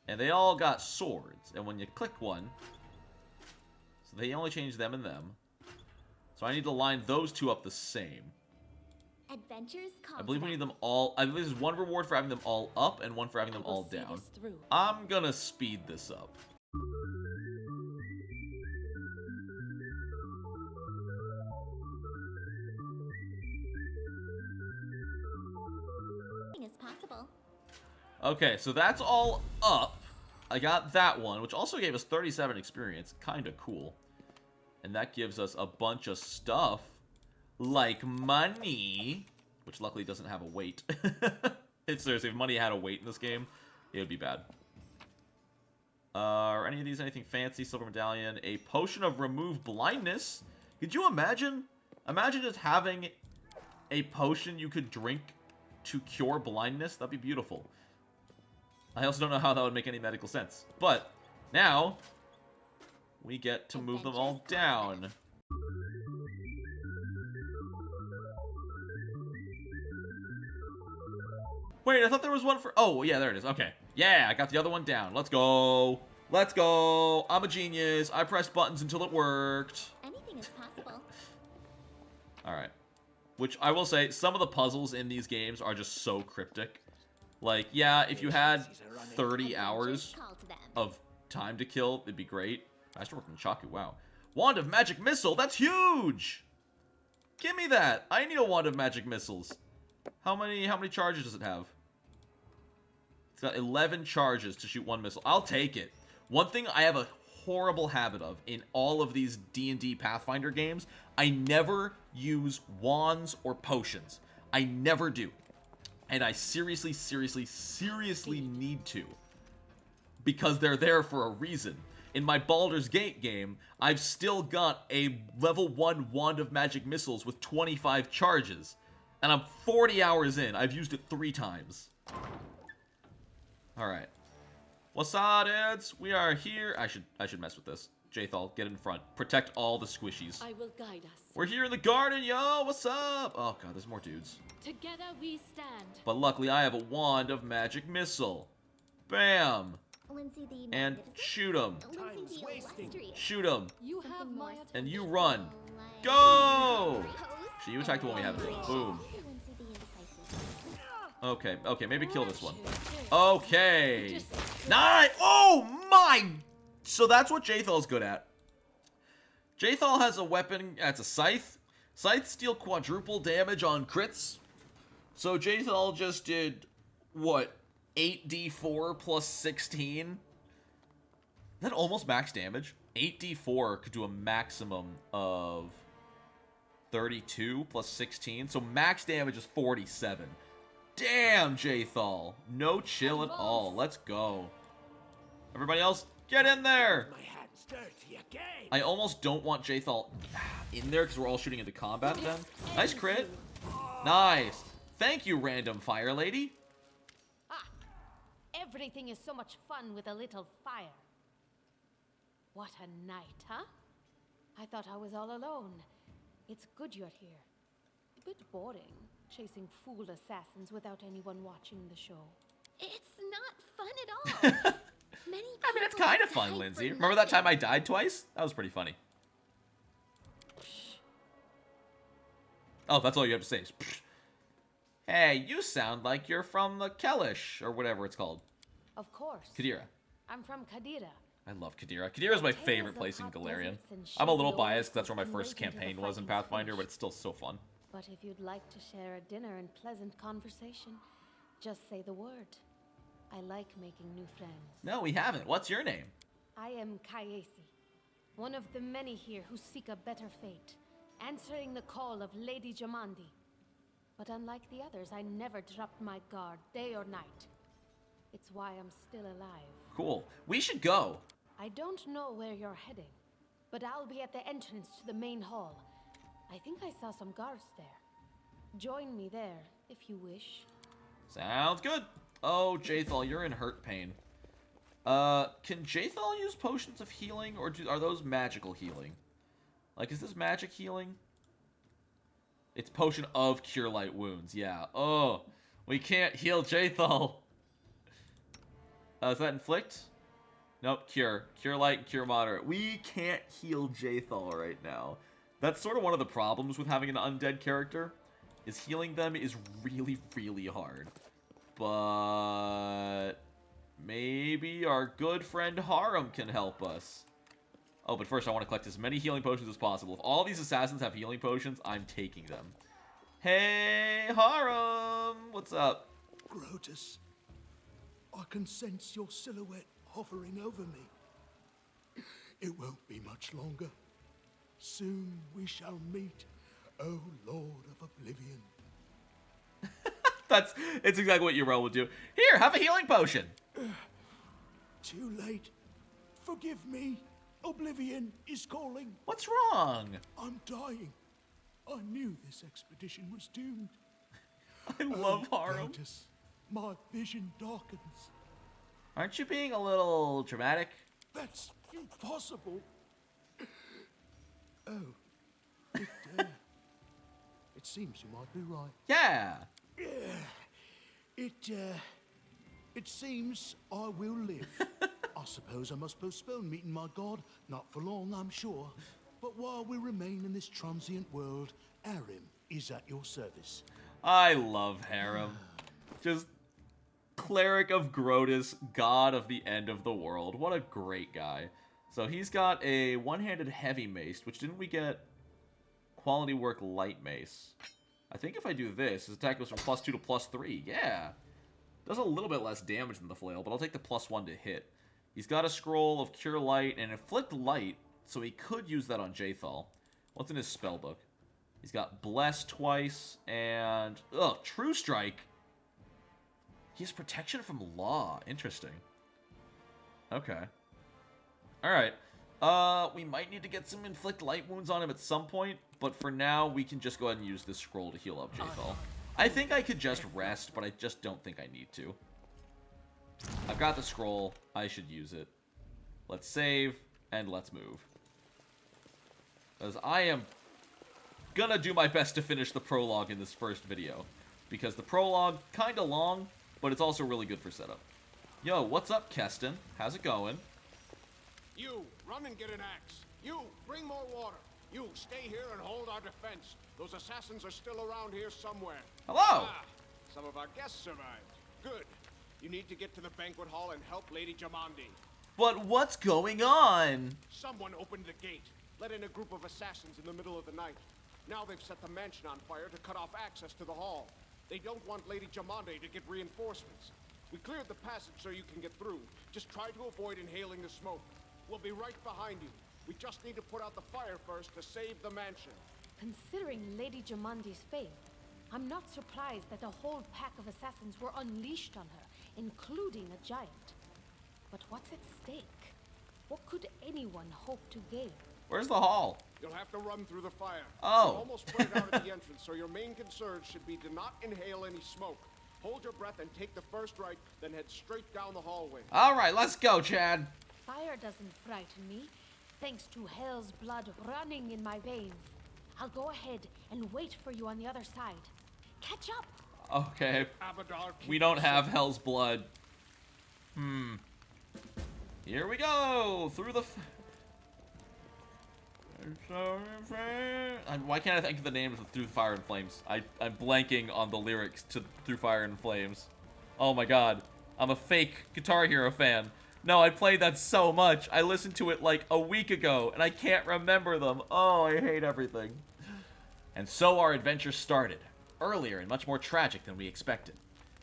And they all got swords. And when you click one, so they only change them and them. So I need to line those two up the same. Adventures called I believe we need them all. I believe there's one reward for having them all up and one for having them all down. I'm gonna speed this up. Anything is possible. Okay, so that's all up. I got that one, which also gave us 37 experience. Kinda cool. And that gives us a bunch of stuff. Like money. Which luckily doesn't have a weight. It's seriously, if money had a weight in this game, it would be bad. Are any of these anything fancy? Silver medallion. A potion of remove blindness. Could you imagine? Imagine just having a potion you could drink to cure blindness. That'd be beautiful. I also don't know how that would make any medical sense. But now we get to move them all down. Wait, I thought there was one for... Oh, yeah, there it is. Okay. Yeah, I got the other one down. Let's go. Let's go. I'm a genius. I pressed buttons until it worked. Anything is possible. Alright. Which, I will say, some of the puzzles in these games are just so cryptic. Like, yeah, if you had 30 hours of time to kill, it'd be great. I still work in Chaku, wow. Wand of Magic Missile, that's huge! Give me that! I need a Wand of Magic Missiles. How many charges does it have? It's got 11 charges to shoot one missile. I'll take it. One thing I have a horrible habit of in all of these D&D Pathfinder games, I never use wands or potions. I never do. And I seriously need to. Because they're there for a reason. In my Baldur's Gate game, I've still got a level 1 Wand of Magic Missiles with 25 charges. And I'm 40 hours in. I've used it 3 times. Alright. What's up, dudes? We are here. I should mess with this. Jathal, get in front. Protect all the squishies. I will guide us. We're here in the garden, yo! What's up? Oh god, there's more dudes. Together we stand. But luckily I have a Wand of Magic Missile. Bam! Lindsay the And shoot him. Lindsay the illustrious. Shoot him. You have my And you run. Go! So you attack the one we have. Boom. Lindsay the indecisive. Okay, okay, maybe kill this one. Okay. Nice! Oh my! So that's what Jathal's good at. Jathal has a weapon, that's a scythe. Scythes deal quadruple damage on crits. So Jathal just did, what, 8d4 plus 16? That almost max damage. 8d4 could do a maximum of 32 plus 16. So max damage is 47. Damn, Jathal. No chill at all. Let's go. Everybody else, get in there. My hand's dirty again. I almost don't want Jathal in there because we're all shooting into combat then. Nice crit. Nice. Thank you, random fire lady. Ah, everything is so much fun with a little fire. What a night, huh? I thought I was all alone. It's good you're here. A bit boring, chasing fool assassins without anyone watching the show. It's not fun at all. Many I mean, it's people kind of died fun, for Lindsay. Remember that time I nothing. died twice? That was pretty funny. Oh, that's all you have to say. Is, psh. Hey, you sound like you're from the Kellish, or whatever it's called. Of course. Kadira. I'm from Kadira. I love Kadira. Kadira's my favorite place in Galarian. I'm a little biased 'cause that's where my first campaign was in Pathfinder, but it's still so fun. But if you'd like to share a dinner and pleasant conversation, just say the word. I like making new friends. No, we haven't. What's your name? I am Kayesi, one of the many here who seek a better fate, answering the call of Lady Jamandi. But unlike the others, I never dropped my guard, day or night. It's why I'm still alive. Cool. We should go. I don't know where you're heading, but I'll be at the entrance to the main hall. I think I saw some guards there. Join me there, if you wish. Sounds good. Oh, Jathal, you're in hurt pain. Can Jathal use potions of healing, or are those magical healing? Like, is this magic healing? It's potion of cure light wounds, yeah. Oh, we can't heal Jathal. Is that inflict? Nope, cure. Cure light and cure moderate. We can't heal Jathal right now. That's sort of one of the problems with having an undead character, is healing them is really, really hard. But maybe our good friend Harum can help us. Oh, but first I want to collect as many healing potions as possible. If all these assassins have healing potions, I'm taking them. Hey, Harum! What's up? Grotus, I can sense your silhouette hovering over me. It won't be much longer. Soon we shall meet, O Lord of Oblivion. It's exactly what Jarell would do. Here, have a healing potion. Too late. Forgive me. Oblivion is calling. What's wrong? I'm dying. I knew this expedition was doomed. I love Harum. Grotus, my vision darkens. Aren't you being a little dramatic? That's impossible. Oh. It seems you might be right. Yeah. It seems I will live. I suppose I must postpone meeting my god. Not for long, I'm sure. But while we remain in this transient world, Arim is at your service. I love Harum. Just cleric of Grotus, god of the end of the world. What a great guy. So he's got a one-handed heavy mace, which didn't we get quality work light mace? I think if I do this, his attack goes from +2 to +3. Yeah. Does a little bit less damage than the flail, but I'll take the +1 to hit. He's got a scroll of Cure Light and Inflict Light, so he could use that on Jathal. What's in his spellbook? He's got Bless twice and... Ugh, True Strike. He has protection from law. Interesting. Okay. Alright. We might need to get some Inflict Light wounds on him at some point, but for now, we can just go ahead and use this scroll to heal up Jathal. I think I could just rest, but I just don't think I need to. I've got the scroll. I should use it. Let's save, and let's move. Because I am gonna do my best to finish the prologue in this first video. Because the prologue, kinda long, but it's also really good for setup. Yo, what's up, Keston? How's it going? You, run and get an axe. You, bring more water. You, stay here and hold our defense. Those assassins are still around here somewhere. Hello! Ah, some of our guests survived. Good. You need to get to the banquet hall and help Lady Jamandi. But what's going on? Someone opened the gate, let in a group of assassins in the middle of the night. Now they've set the mansion on fire to cut off access to the hall. They don't want Lady Jamandi to get reinforcements. We cleared the passage so you can get through. Just try to avoid inhaling the smoke. We'll be right behind you. We just need to put out the fire first to save the mansion. Considering Lady Jamandi's fate, I'm not surprised that a whole pack of assassins were unleashed on her, including a giant. But what's at stake? What could anyone hope to gain? Where's the hall? You'll have to run through the fire. Oh. You almost put it out at the entrance, so your main concern should be to not inhale any smoke. Hold your breath and take the first right, then head straight down the hallway. Alright, let's go, Chad. Fire doesn't frighten me, thanks to hell's blood running in my veins. I'll go ahead and wait for you on the other side. Catch up! Okay. Abadar, We don't have Hell's Blood. Here we go! Through the... Why can't I think of the names of Through the Fire and Flames? I'm blanking on the lyrics to Through Fire and Flames. Oh my god. I'm a fake Guitar Hero fan. No, I played that so much. I listened to it like a week ago, and I can't remember them. Oh, I hate everything. And so our adventure started. Earlier and much more tragic than we expected.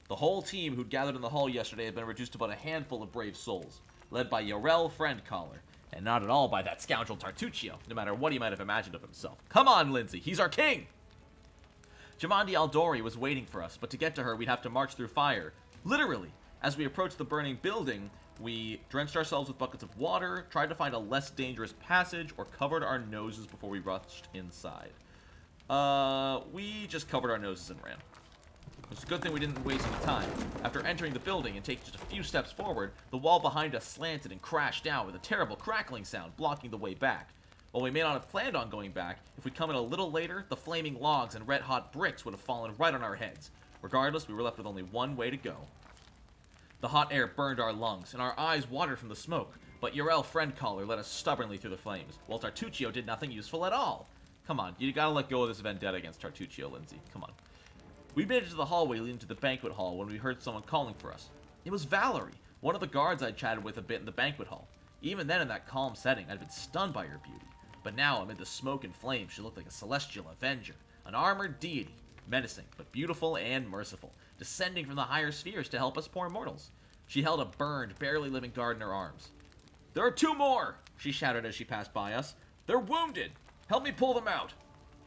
The whole team who'd gathered in the hall yesterday had been reduced to but a handful of brave souls, led by Jarell Friendcaller, and not at all by that scoundrel Tartuccio, no matter what he might have imagined of himself. Come on, Lindsay, he's our king! Jamandi Aldori was waiting for us, but to get to her, we'd have to march through fire. Literally. As we approached the burning building, we drenched ourselves with buckets of water, tried to find a less dangerous passage, or covered our noses before we rushed inside. We just covered our noses and ran. It was a good thing we didn't waste any time. After entering the building and taking just a few steps forward, the wall behind us slanted and crashed down with a terrible crackling sound, blocking the way back. While we may not have planned on going back, if we'd come in a little later, the flaming logs and red-hot bricks would have fallen right on our heads. Regardless, we were left with only one way to go. The hot air burned our lungs, and our eyes watered from the smoke, but Jarell Friendcaller led us stubbornly through the flames, while Tartuccio did nothing useful at all. Come on, you gotta let go of this vendetta against Tartuccio, Lindsay. Come on. We made it to the hallway leading to the banquet hall when we heard someone calling for us. It was Valerie, one of the guards I'd chatted with a bit in the banquet hall. Even then, in that calm setting, I'd been stunned by her beauty. But now, amid the smoke and flames, she looked like a celestial avenger, an armored deity, menacing, but beautiful and merciful, descending from the higher spheres to help us poor mortals. She held a burned, barely living guard in her arms. "There are two more!" she shouted as she passed by us. "They're wounded! Help me pull them out!"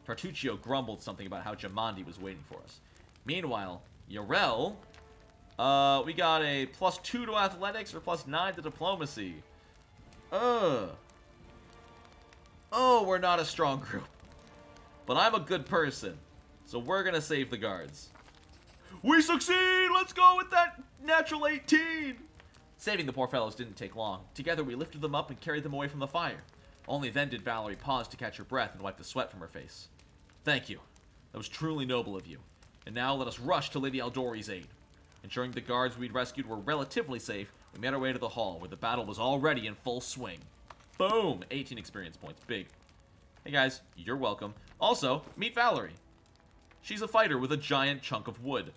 Tartuccio grumbled something about how Jamandi was waiting for us. Meanwhile, Jarell, we got a +2 to athletics or +9 to diplomacy. Oh, we're not a strong group. But I'm a good person, so we're gonna save the guards. We succeed! Let's go with that natural 18! Saving the poor fellows didn't take long. Together we lifted them up and carried them away from the fire. Only then did Valerie pause to catch her breath and wipe the sweat from her face. Thank you. That was truly noble of you. And now let us rush to Lady Aldori's aid. Ensuring the guards we'd rescued were relatively safe, we made our way to the hall, where the battle was already in full swing. Boom! 18 experience points. Big. Hey guys, you're welcome. Also, meet Valerie. She's a fighter with a giant chunk of wood.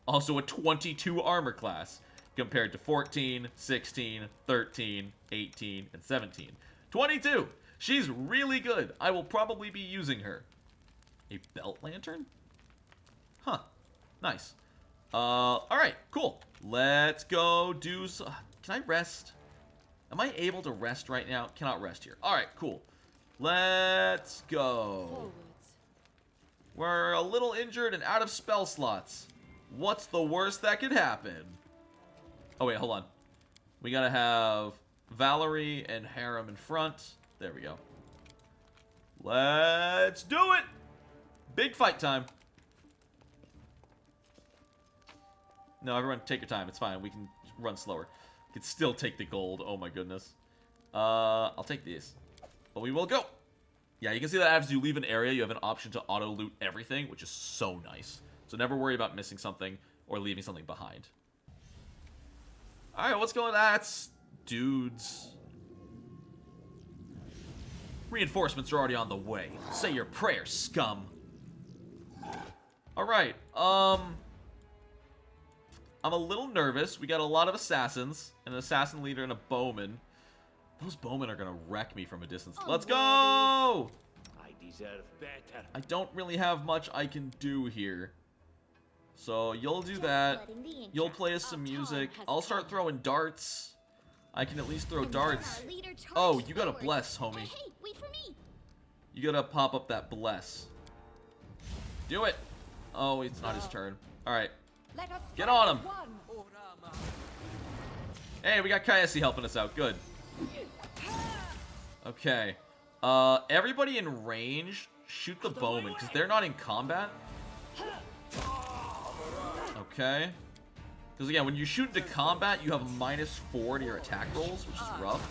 Also a 22 armor class, compared to 14, 16, 13, 18, and 17. 22! She's really good. I will probably be using her. A belt lantern? Huh. Nice. Alright, cool. Let's go do some... Can I rest? Am I able to rest right now? Cannot rest here. Alright, cool. Let's go. Forwards. We're a little injured and out of spell slots. What's the worst that could happen? Oh, wait, hold on. We gotta have Valerie and Harem in front. There we go. Let's do it! Big fight time. No, everyone take your time. It's fine. We can run slower. We can still take the gold. Oh my goodness. I'll take these. But we will go. Yeah, you can see that as you leave an area, you have an option to auto-loot everything, which is so nice. So never worry about missing something or leaving something behind. Alright, what's going on? That's dudes. Reinforcements are already on the way. Say your prayers, scum. Alright, I'm a little nervous. We got a lot of assassins, an assassin leader, and a bowman. Those bowmen are gonna wreck me from a distance. Let's go! I deserve better. I don't really have much I can do here. So you'll do that. You'll play us some music. I'll start throwing darts. I can at least throw darts. Oh, you gotta bless, homie. Hey, wait for me. You gotta pop up that bless. Do it! Oh, it's not his turn. Alright. Get on him! Hey, we got Kaesi helping us out. Good. Okay. Everybody in range, shoot the bowman, because they're not in combat. Okay. Because again, when you shoot into combat, you have -4 to your attack rolls, which is rough.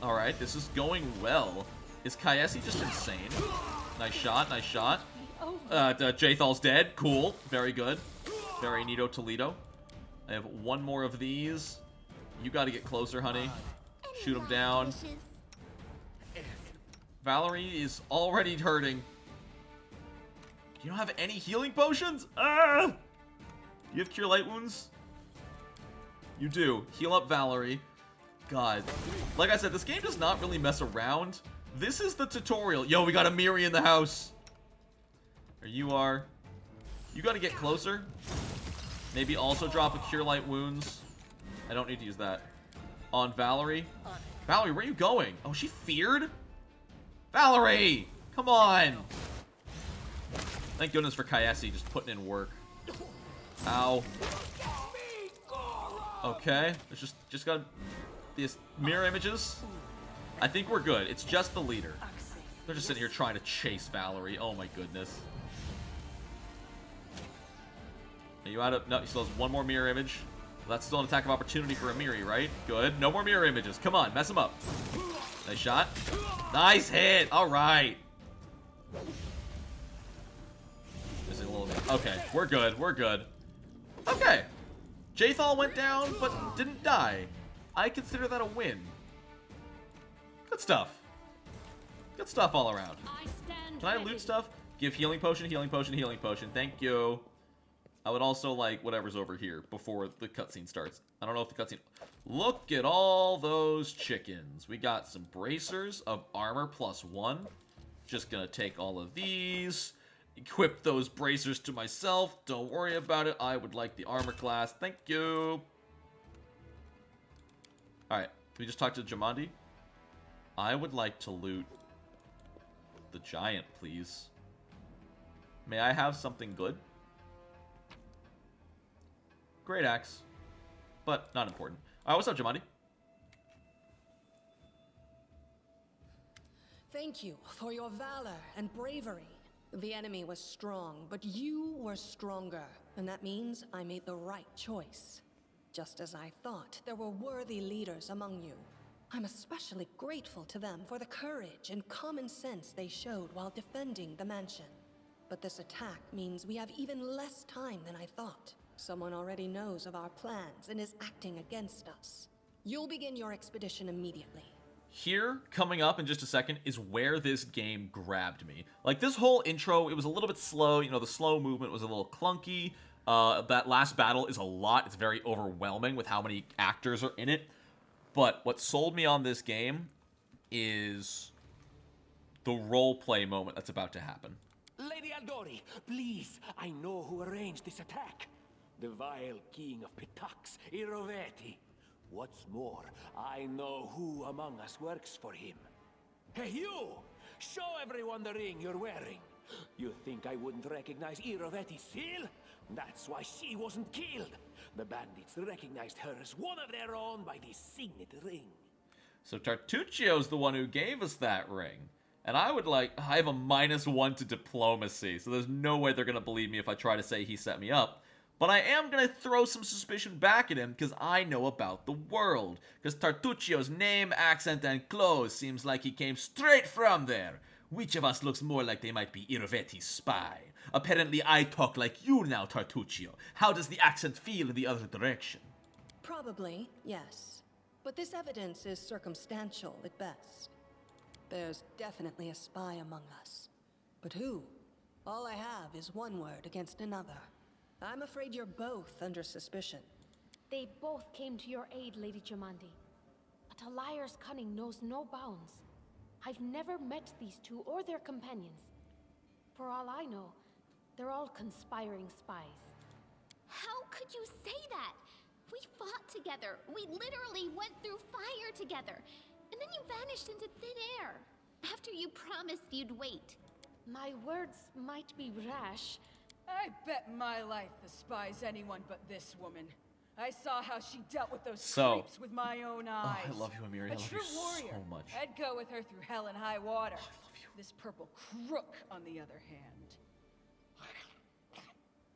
Alright, this is going well. Is Kaesi just insane? Nice shot, nice shot. Jathal's dead. Cool. Very good. Very neato Toledo. I have one more of these. You gotta get closer, honey. Shoot him down. Valerie is already hurting. You don't have any healing potions? Ah! Do you have Cure Light Wounds? You do. Heal up Valerie. God. Like I said, this game does not really mess around. This is the tutorial. Yo, we got a Miri in the house. Or you are. You gotta get closer. Maybe also drop a Cure Light Wounds. I don't need to use that. On Valerie. Valerie, where are you going? Oh, she feared? Valerie! Come on! Thank goodness for Kayesi just putting in work. Ow. Okay. It's just got these mirror images. I think we're good. It's just the leader. They're just sitting here trying to chase Valerie. Oh my goodness. Are you out of... No, he still has one more mirror image. Well, that's still an attack of opportunity for a Miri, right? Good. No more mirror images. Come on, mess him up. Nice shot. Nice hit. All right. Missing a little bit. Okay, we're good. We're good. Okay. Jathal went down, but didn't die. I consider that a win. Good stuff. Good stuff all around. Can I loot stuff? Give healing potion, healing potion, healing potion. Thank you. I would also like whatever's over here before the cutscene starts. I don't know if the cutscene... Look at all those chickens. We got some bracers of armor +1. Just gonna take all of these. Equip those bracers to myself. Don't worry about it. I would like the armor class. Thank you. Alright. We just talked to Jamandi. I would like to loot the giant, please. May I have something good? Great axe. But not important. Alright, what's up, Jamandi? Thank you for your valor and bravery. The enemy was strong, but you were stronger. And that means I made the right choice. Just as I thought, there were worthy leaders among you. I'm especially grateful to them for the courage and common sense they showed while defending the mansion. But this attack means we have even less time than I thought. Someone already knows of our plans and is acting against us. You'll begin your expedition immediately. Here, coming up in just a second, is where this game grabbed me. Like, this whole intro, it was a little bit slow. You know, the slow movement was a little clunky. That last battle is a lot. It's very overwhelming with how many actors are in it. But what sold me on this game is the roleplay moment that's about to happen. Lady Aldori, please, I know who arranged this attack. The vile king of Pitax, Iroveti. What's more, I know who among us works for him. Hey, you! Show everyone the ring you're wearing. You think I wouldn't recognize Iroveti's seal? That's why she wasn't killed. The bandits recognized her as one of their own by this signet ring. So Tartuccio's the one who gave us that ring. And I have a -1 to diplomacy, so there's no way they're going to believe me if I try to say he set me up. But I am going to throw some suspicion back at him because I know about the world. Because Tartuccio's name, accent, and clothes seems like he came straight from there. Which of us looks more like they might be Iroveti's spy? Apparently I talk like you now, Tartuccio. How does the accent feel in the other direction? Probably, yes. But this evidence is circumstantial at best. There's definitely a spy among us. But who? All I have is one word against another. I'm afraid you're both under suspicion. They both came to your aid, Lady Jamandi. But a liar's cunning knows no bounds. I've never met these two or their companions. For all I know, they're all conspiring spies. How could you say that? We fought together. We literally went through fire together. And then you vanished into thin air. After you promised you'd wait. My words might be rash. I bet my life despises anyone but this woman. I saw how she dealt with those creeps with my own eyes. Oh, I love you, Amiri. I love you so much. I'd go with her through hell and high water. Oh, I love you. This purple crook, on the other hand.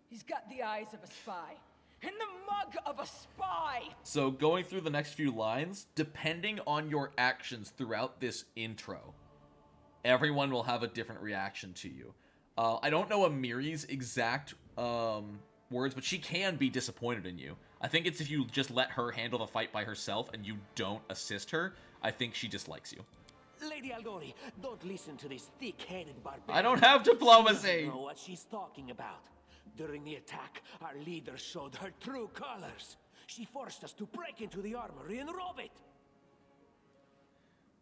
He's got the eyes of a spy. And the mug of a spy! So going through the next few lines, depending on your actions throughout this intro, everyone will have a different reaction to you. I don't know Amiri's exact words, but she can be disappointed in you. I think it's if you just let her handle the fight by herself and you don't assist her, I think she dislikes you. Lady Aldori, don't listen to this thick-headed barbarian. I don't have diplomacy! She doesn't know what she's talking about. During the attack, our leader showed her true colors. She forced us to break into the armory and rob it.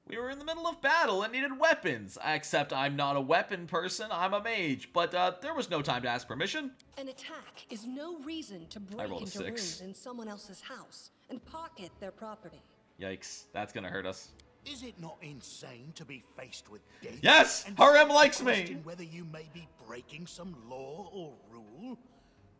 We were in the middle of battle and needed weapons. Except I'm not a weapon person, I'm a mage. But there was no time to ask permission. An attack is no reason to break rolled a into 6. rooms in someone else's house and pocket their property. Yikes, that's gonna hurt us. Is it not insane to be faced with death? Yes! and Harem likes question me! whether you may be breaking some law or rule?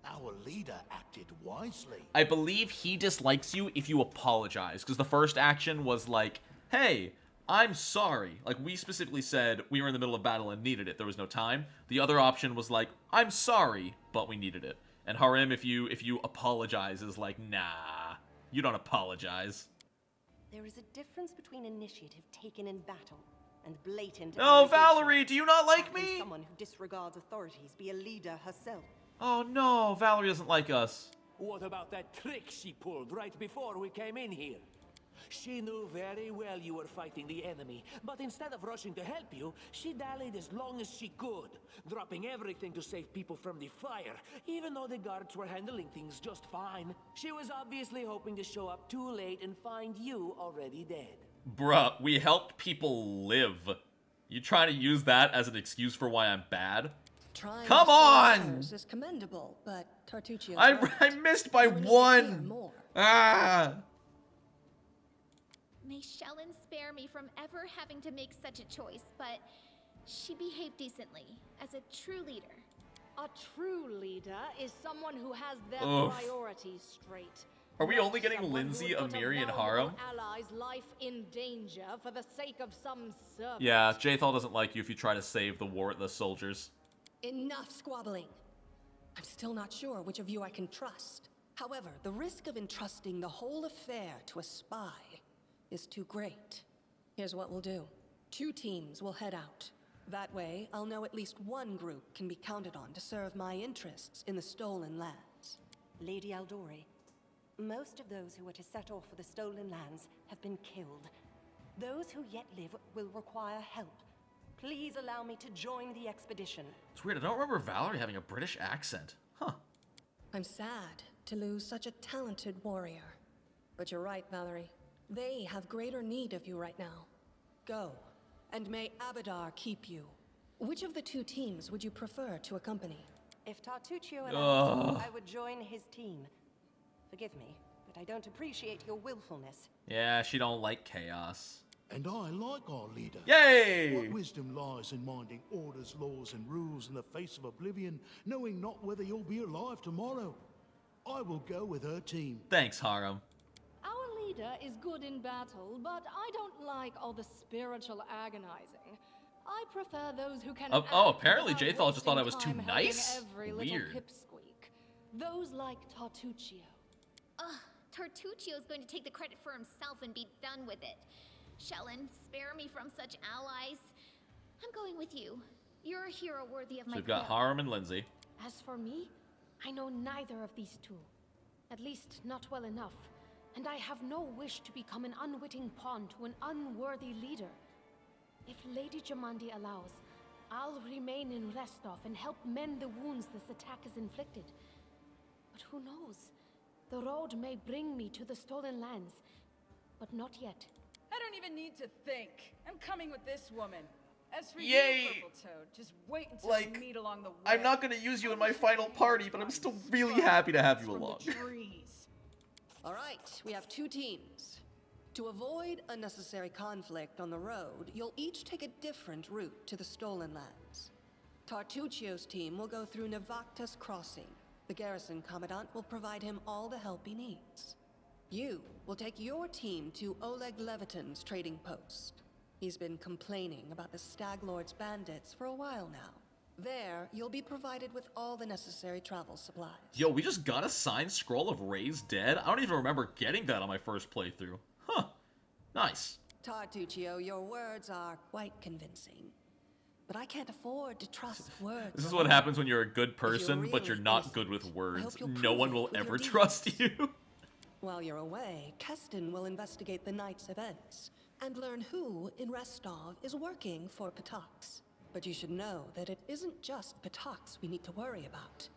Our leader acted wisely. I believe he dislikes you if you apologize. Because the first action was like, hey, I'm sorry. Like, we specifically said we were in the middle of battle and needed it. There was no time. The other option was like, I'm sorry, but we needed it. And Harem, if you apologize, is like, nah, you don't apologize. There is a difference between initiative taken in battle and blatant. Oh, allegation. Valerie, do you not like How can me? someone who disregards authorities be a leader herself? Oh no, Valerie doesn't like us. What about that trick she pulled right before we came in here? She knew very well you were fighting the enemy, but instead of rushing to help you, she dallied as long as she could, dropping everything to save people from the fire, even though the guards were handling things just fine. She was obviously hoping to show up too late and find you already dead. Bruh, we helped people live. You trying to use that as an excuse for why I'm bad? Trying Come to save on! others is commendable, but Tartuccio. I missed by You'll need to hear 1! more. Ah! May Shellen spare me from ever having to make such a choice, but she behaved decently, as a true leader. A true leader is someone who has their Oof. priorities straight. Are we Not only getting someone who Lindsay, would put a Amiri, and valuable Harem? ally's life in danger for the sake of some servant. Yeah, Jathal doesn't like you if you try to save the soldiers. Enough squabbling. I'm still not sure which of you I can trust. However, the risk of entrusting the whole affair to a spy is too great. Here's what we'll do. 2 teams will head out. That way, I'll know at least one group can be counted on to serve my interests in the stolen lands. Lady Aldori, most of those who were to set off for the stolen lands have been killed. Those who yet live will require help. Please allow me to join the expedition. It's weird, I don't remember Valerie having a British accent. Huh. I'm sad to lose such a talented warrior. But you're right, Valerie. They have greater need of you right now. Go, and may Abadar keep you. Which of the 2 teams would you prefer to accompany? If Tartuccio allows, I would join his team. Forgive me, but I don't appreciate your willfulness. Yeah, she don't like chaos. And I like our leader. Yay! What wisdom lies in minding orders, laws, and rules in the face of oblivion, knowing not whether you'll be alive tomorrow? I will go with her team. Thanks, Harem. Our leader is good in battle, but I don't like all the spiritual agonizing. I prefer those who can. Apparently without Jathal just thought I was wasting too time helping nice? Every Weird. little pipsqueak. Those like Tartuccio. Ugh, Tartuccio's going to take the credit for himself and be done with it. Shellen, spare me from such allies. I'm going with you. You're a hero worthy of So my we've got prayer. Harem and Lindsay. As for me, I know neither of these 2. At least not well enough. And I have no wish to become an unwitting pawn to an unworthy leader. If Lady Jamandi allows, I'll remain in Restov and help mend the wounds this attack has inflicted. But who knows? The road may bring me to the stolen lands, but not yet. I don't even need to think. I'm coming with this woman. As for Yay! you, Purple Toad, just wait until Like, we meet along the way. I'm not gonna use you in my final party, but I'm still really happy to have you From the along. trees. All right, we have 2 teams. To avoid unnecessary conflict on the road, you'll each take a different route to the stolen lands. Tartuccio's team will go through Navakta's crossing. The garrison commandant will provide him all the help he needs. You will take your team to Oleg Leviton's trading post. He's been complaining about the Stag Lord's bandits for a while now. There, you'll be provided with all the necessary travel supplies. Yo, we just got a signed scroll of Ray's dead? I don't even remember getting that on my first playthrough. Huh. Nice. Tartuccio, your words are quite convincing. But I can't afford to trust words. This is what happens when you're a good person, really but you're not good innocent, with I words. hope you'll No prove one it will with your ever deeds. trust you. While you're away, Keston will investigate the night's events and learn who in Restov is working for Patox. But you should know that it isn't just Patox we need to worry about.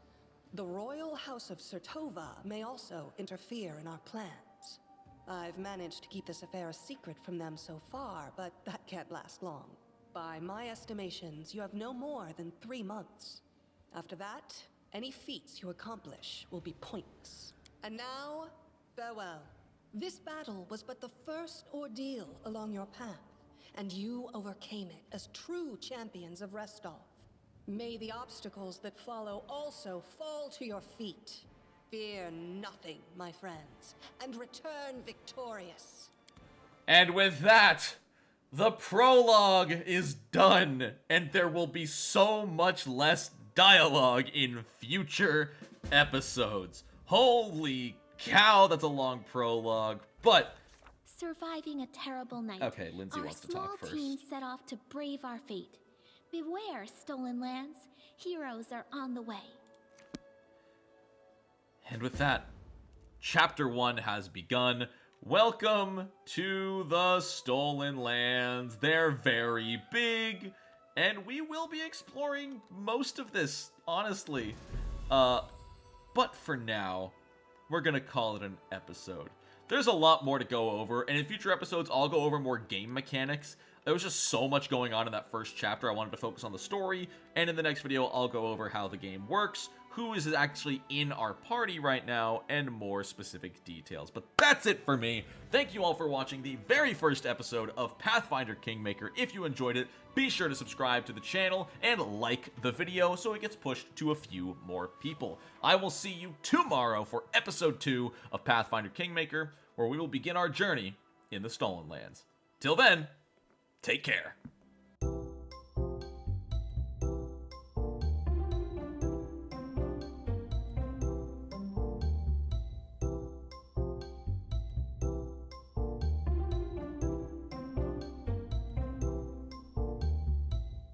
The royal house of Sertova may also interfere in our plans. I've managed to keep this affair a secret from them so far, but that can't last long. By my estimations, you have no more than 3 months. After that, any feats you accomplish will be pointless. And now, farewell. This battle was but the first ordeal along your path, and you overcame it as true champions of Restolf. May the obstacles that follow also fall to your feet. Fear nothing, my friends, and return victorious. And with that, the prologue is done, and there will be so much less dialogue in future episodes. Holy cow, that's a long prologue, but... Surviving a terrible night. Okay, Lindsay wants to talk first. Our small team set off to brave our fate. Beware, stolen lands. Heroes are on the way. And with that, Chapter 1 has begun. Welcome to the Stolen Lands. They're very big, and we will be exploring most of this, honestly. But for now, we're gonna call it an episode. There's a lot more to go over, and in future episodes, I'll go over more game mechanics. There was just so much going on in that first chapter. I wanted to focus on the story, and in the next video, I'll go over how the game works, who is actually in our party right now, and more specific details. But that's it for me. Thank you all for watching the very first episode of Pathfinder Kingmaker. If you enjoyed it, be sure to subscribe to the channel and like the video so it gets pushed to a few more people. I will see you tomorrow for episode 2 of Pathfinder Kingmaker, where we will begin our journey in the Stolen Lands. Till then, take care.